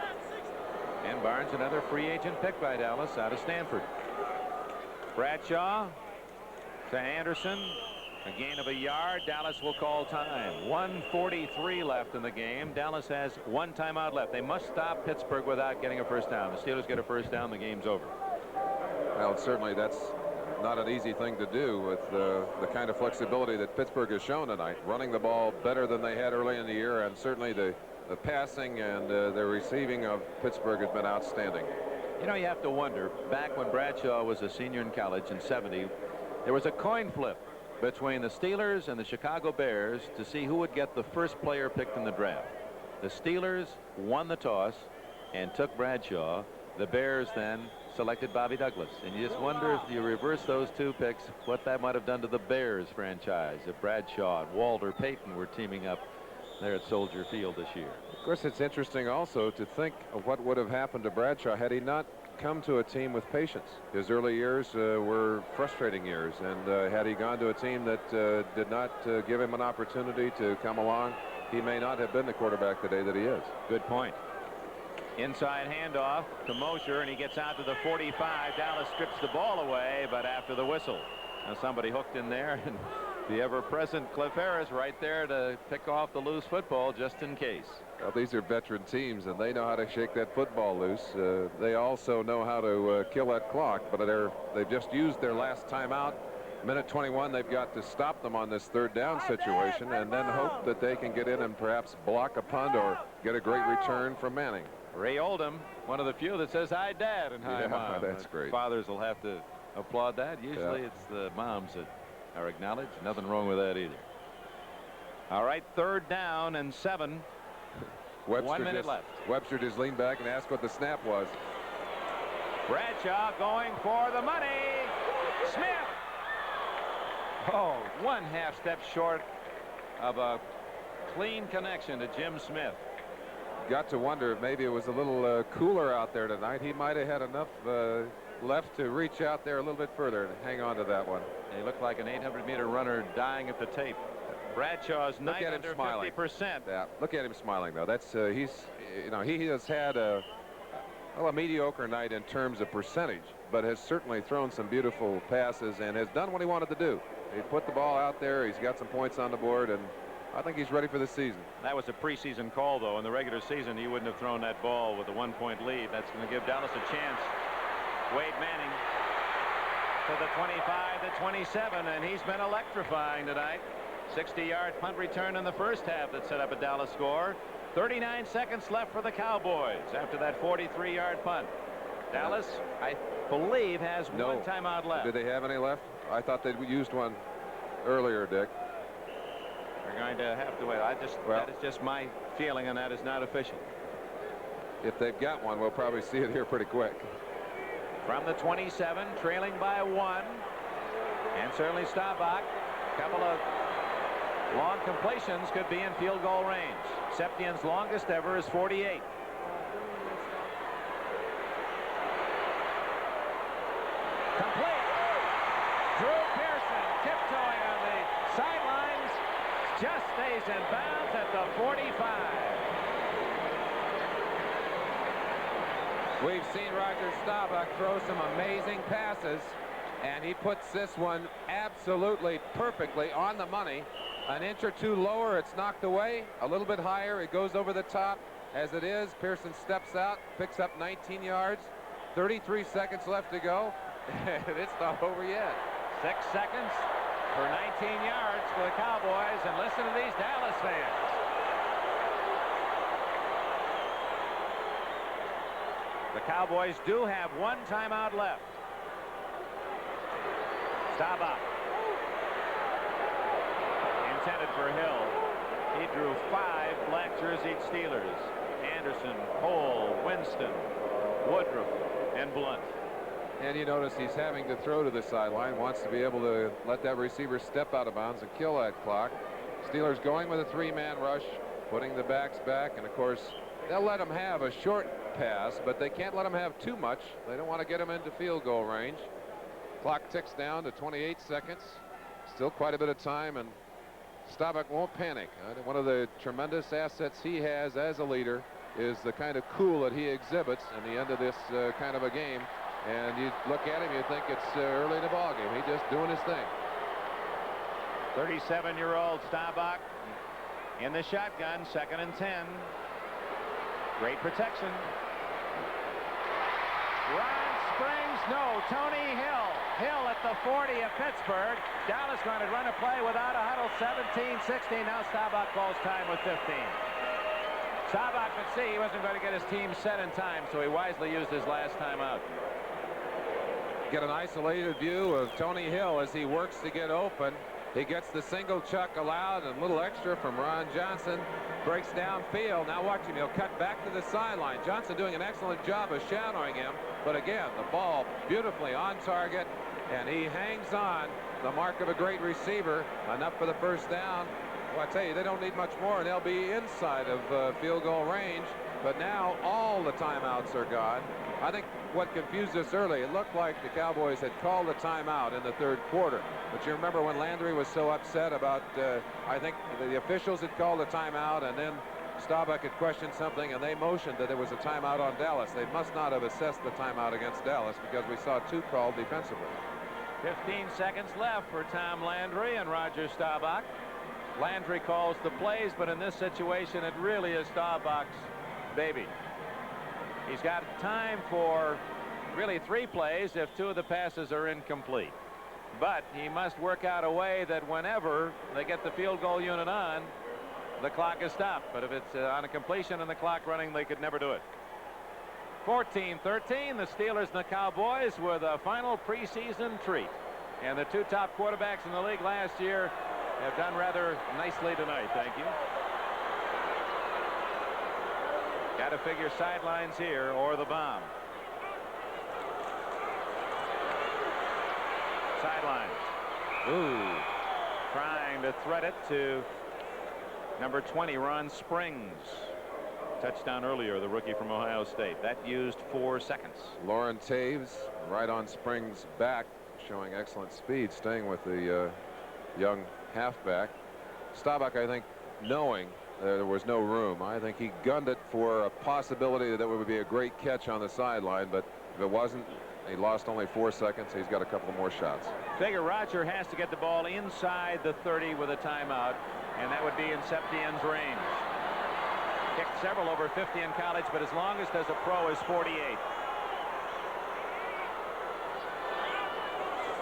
And Barnes, another free agent pick by Dallas out of Stanford. Bradshaw to Anderson. A gain of a yard. Dallas will call time. 1:43 left in the game. Dallas has 1 timeout left. They must stop Pittsburgh without getting a first down. The Steelers get a first down, the game's over. Well, certainly that's not an easy thing to do with the kind of flexibility that Pittsburgh has shown tonight, running the ball better than they had early in the year, and certainly the passing and the receiving of Pittsburgh has been outstanding. You know, you have to wonder, back when Bradshaw was a senior in college in '70, there was a coin flip between the Steelers and the Chicago Bears to see who would get the first player picked in the draft. The Steelers won the toss and took Bradshaw. The Bears then selected Bobby Douglas, and you just wonder, if you reverse those 2 picks, what that might have done to the Bears franchise if Bradshaw and Walter Payton were teaming up there at Soldier Field this year. Of course, it's interesting also to think of what would have happened to Bradshaw had he not come to a team with patience. His early years were frustrating years, and had he gone to a team that did not give him an opportunity to come along, he may not have been the quarterback today that he is. Good point. Inside handoff to Mosher, and he gets out to the 45. Dallas strips the ball away, but after the whistle. Now somebody hooked in there, and the ever-present Cliff Harris right there to pick off the loose football just in case. Well, these are veteran teams, and they know how to shake that football loose. They also know how to kill that clock, but they've just used their last timeout. Minute 21, they've got to stop them on this 3rd down situation and then hope that they can get in and perhaps block a punt or get a great return from Manning. Ray Oldham, one of the few that says hi Dad and hi Mom. That's great. Fathers will have to applaud that. Usually it's the moms that are acknowledged. Nothing wrong with that either. All right, 3rd down and 7. 1 minute left. Webster just leaned back and asked what the snap was. Bradshaw going for the money. Smith. Oh, 1/2 step short of a clean connection to Jim Smith. Got to wonder if maybe it was a little cooler out there tonight. He might have had enough left to reach out there a little bit further and hang on to that one. He looked like an 800-meter runner dying at the tape. Bradshaw's not under 50%. Yeah, look at him smiling though. That's he has had a mediocre night in terms of percentage, but has certainly thrown some beautiful passes and has done what he wanted to do. He put the ball out there. He's got some points on the board, and I think he's ready for the season. That was a preseason call, though. In the regular season, he wouldn't have thrown that ball with a 1-point lead. That's going to give Dallas a chance. Wade Manning to the 25, the 27, and he's been electrifying tonight. 60-yard punt return in the first half that set up a Dallas score. 39 seconds left for the Cowboys after that 43-yard punt. Dallas, I believe, has one timeout left. Did they have any left? I thought they'd used one earlier, Dick. We're going to have to wait. That is just my feeling, and that is not official. If they've got one, we'll probably see it here pretty quick. From the 27, trailing by 1. And certainly Staubach, a couple of long completions could be in field goal range. Septien's longest ever is 48. Complete. Drew Pearson tiptoeing on the sidelines. Just stays in bounds at the 45. We've seen Roger Staubach throw some amazing passes, and he puts this one absolutely perfectly on the money. An inch or two lower, it's knocked away. A little bit higher, it goes over the top. As it is, Pearson steps out, picks up 19 yards. 33 seconds left to go, and it's not over yet. 6 seconds for 19 yards for the Cowboys, and listen to these Dallas fans. The Cowboys do have one timeout left. Staubach. Intended for Hill. He drew 5 black jerseyed Steelers. Anderson, Cole, Winston, Woodruff, and Blunt. And you notice he's having to throw to the sideline, wants to be able to let that receiver step out of bounds and kill that clock. Steelers going with a 3-man rush, putting the backs back, and of course they'll let him have a short pass, but they can't let him have too much. They don't want to get him into field goal range. Clock ticks down to 28 seconds. Still quite a bit of time, and Staubach won't panic. One of the tremendous assets he has as a leader is the kind of cool that he exhibits in the end of this kind of a game. And you look at him, you think it's early in the ball game. He's just doing his thing. 37-year-old Staubach in the shotgun, 2nd and 10. Great protection. Ron Springs, no. Tony Hill. Hill at the 40 of Pittsburgh. Dallas going to run a play without a huddle. 17-16. Now Staubach calls time with 15. Staubach could see he wasn't going to get his team set in time, so he wisely used his last time out. Get an isolated view of Tony Hill as he works to get open. He gets the single chuck allowed, and a little extra from Ron Johnson. Breaks downfield. Now watch him. He'll cut back to the sideline. Johnson doing an excellent job of shadowing him. But again, the ball beautifully on target, and he hangs on. The mark of a great receiver. Enough for the first down. Well, I tell you, they don't need much more, and they'll be inside of field goal range. But now all the timeouts are gone. I think what confused us early, it looked like the Cowboys had called a timeout in the 3rd quarter. But you remember when Landry was so upset about, I think the officials had called a timeout, and then Staubach had questioned something, and they motioned that there was a timeout on Dallas. They must not have assessed the timeout against Dallas, because we saw 2 called defensively. 15 seconds left for Tom Landry and Roger Staubach. Landry calls the plays, but in this situation, it really is Staubach's baby. He's got time for really 3 plays if 2 of the passes are incomplete. But he must work out a way that whenever they get the field goal unit on, the clock is stopped. But if it's on a completion and the clock running, they could never do it. 14-13, the Steelers and the Cowboys with a final preseason treat. And the 2 top quarterbacks in the league last year have done rather nicely tonight. Thank you. Got to figure sidelines here or the bomb. Sidelines. Ooh. Trying to thread it to number 20, Ron Springs. Touchdown earlier, the rookie from Ohio State. That used 4 seconds. Lauren Taves right on Springs' back, showing excellent speed, staying with the young halfback. Staubach, I think, knowing there was no room, I think he gunned it for a possibility that it would be a great catch on the sideline, but if it wasn't, he lost only 4 seconds. He's got a couple more shots. Figure Roger has to get the ball inside the 30 with a timeout, and that would be in Septien's range. Kicked several over 50 in college, but his longest as a pro is 48.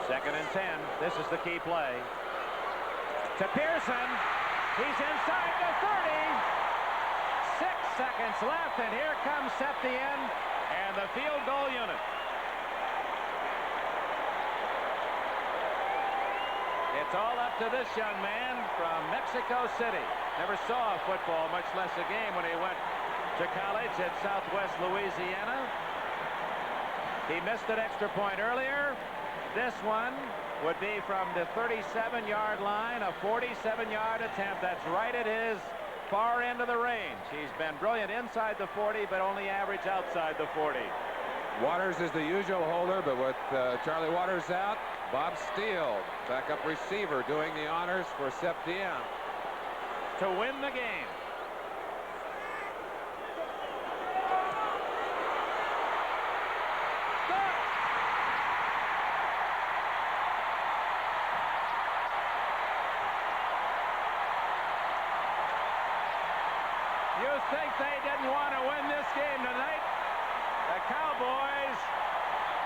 2nd and 10. This is the key play. To Pearson. He's inside the 30. seconds left, and here comes Septien and the field goal unit. It's all up to this young man from Mexico City. Never saw football, much less a game, when he went to college at Southwest Louisiana. He missed an extra point earlier. This one would be from the 37-yard line, a 47-yard attempt. That's right at his far end of the range. He's been brilliant inside the 40, but only average outside the 40. Waters is the usual holder, but with Charlie Waters out, Bob Steele, backup receiver, doing the honors for Septien. To win the game. You think they didn't want to win this game tonight? The Cowboys,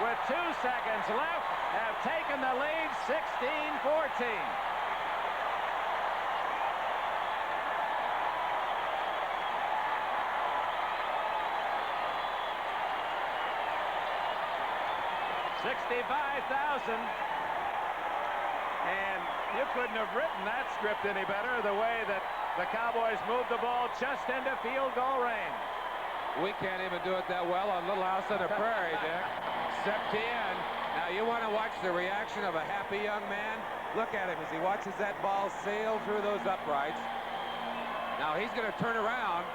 with 2 seconds left, have taken the lead 16-14. $65,000. And you couldn't have written that script any better, the way that the Cowboys moved the ball just into field goal range. We can't even do it that well on Little House on the Prairie, Dick. Septien. Now, you want to watch the reaction of a happy young man? Look at him as he watches that ball sail through those uprights. Now, he's going to turn around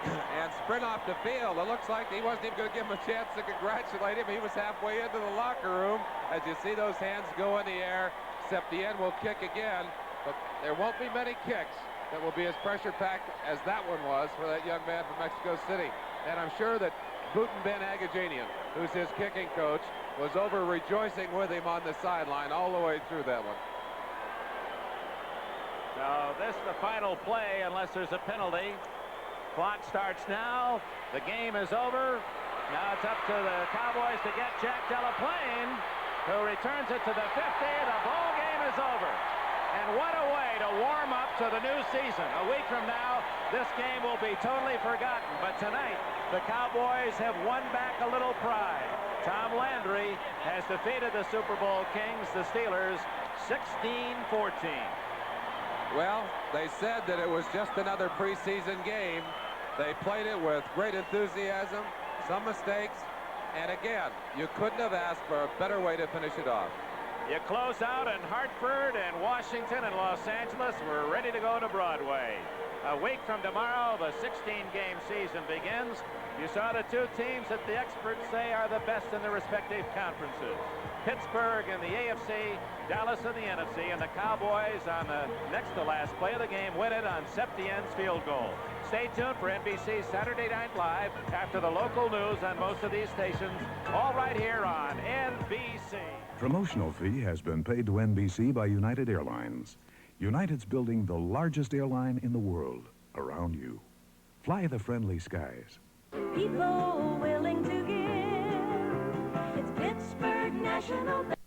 and sprint off the field. It looks like he wasn't even going to give him a chance to congratulate him. He was halfway into the locker room. As you see those hands go in the air, Septien will kick again, but there won't be many kicks that will be as pressure-packed as that one was for that young man from Mexico City. And I'm sure that Booten Ben Agajanian, who's his kicking coach, was over rejoicing with him on the sideline all the way through that one. So this is the final play unless there's a penalty. Clock starts now. The game is over. Now it's up to the Cowboys to get Jack Delaplane, who returns it to the 50. The ball game is over. And what a way to warm up to the new season. A week from now, this game will be totally forgotten. But tonight, the Cowboys have won back a little pride. Tom Landry has defeated the Super Bowl kings, the Steelers, 16-14. Well, they said that it was just another preseason game. They played it with great enthusiasm, some mistakes, and again, you couldn't have asked for a better way to finish it off. You close out in Hartford and Washington and Los Angeles. We're ready to go to Broadway. A week from tomorrow, the 16-game season begins. You saw the two teams that the experts say are the best in their respective conferences. Pittsburgh in the AFC, Dallas in the NFC, and the Cowboys on the next to last play of the game win it on Septien's field goal. Stay tuned for NBC's Saturday Night Live after the local news on most of these stations, all right here on NBC. Promotional fee has been paid to NBC by United Airlines. United's building the largest airline in the world around you. Fly the friendly skies. People willing to give. It's Pittsburgh National Bank.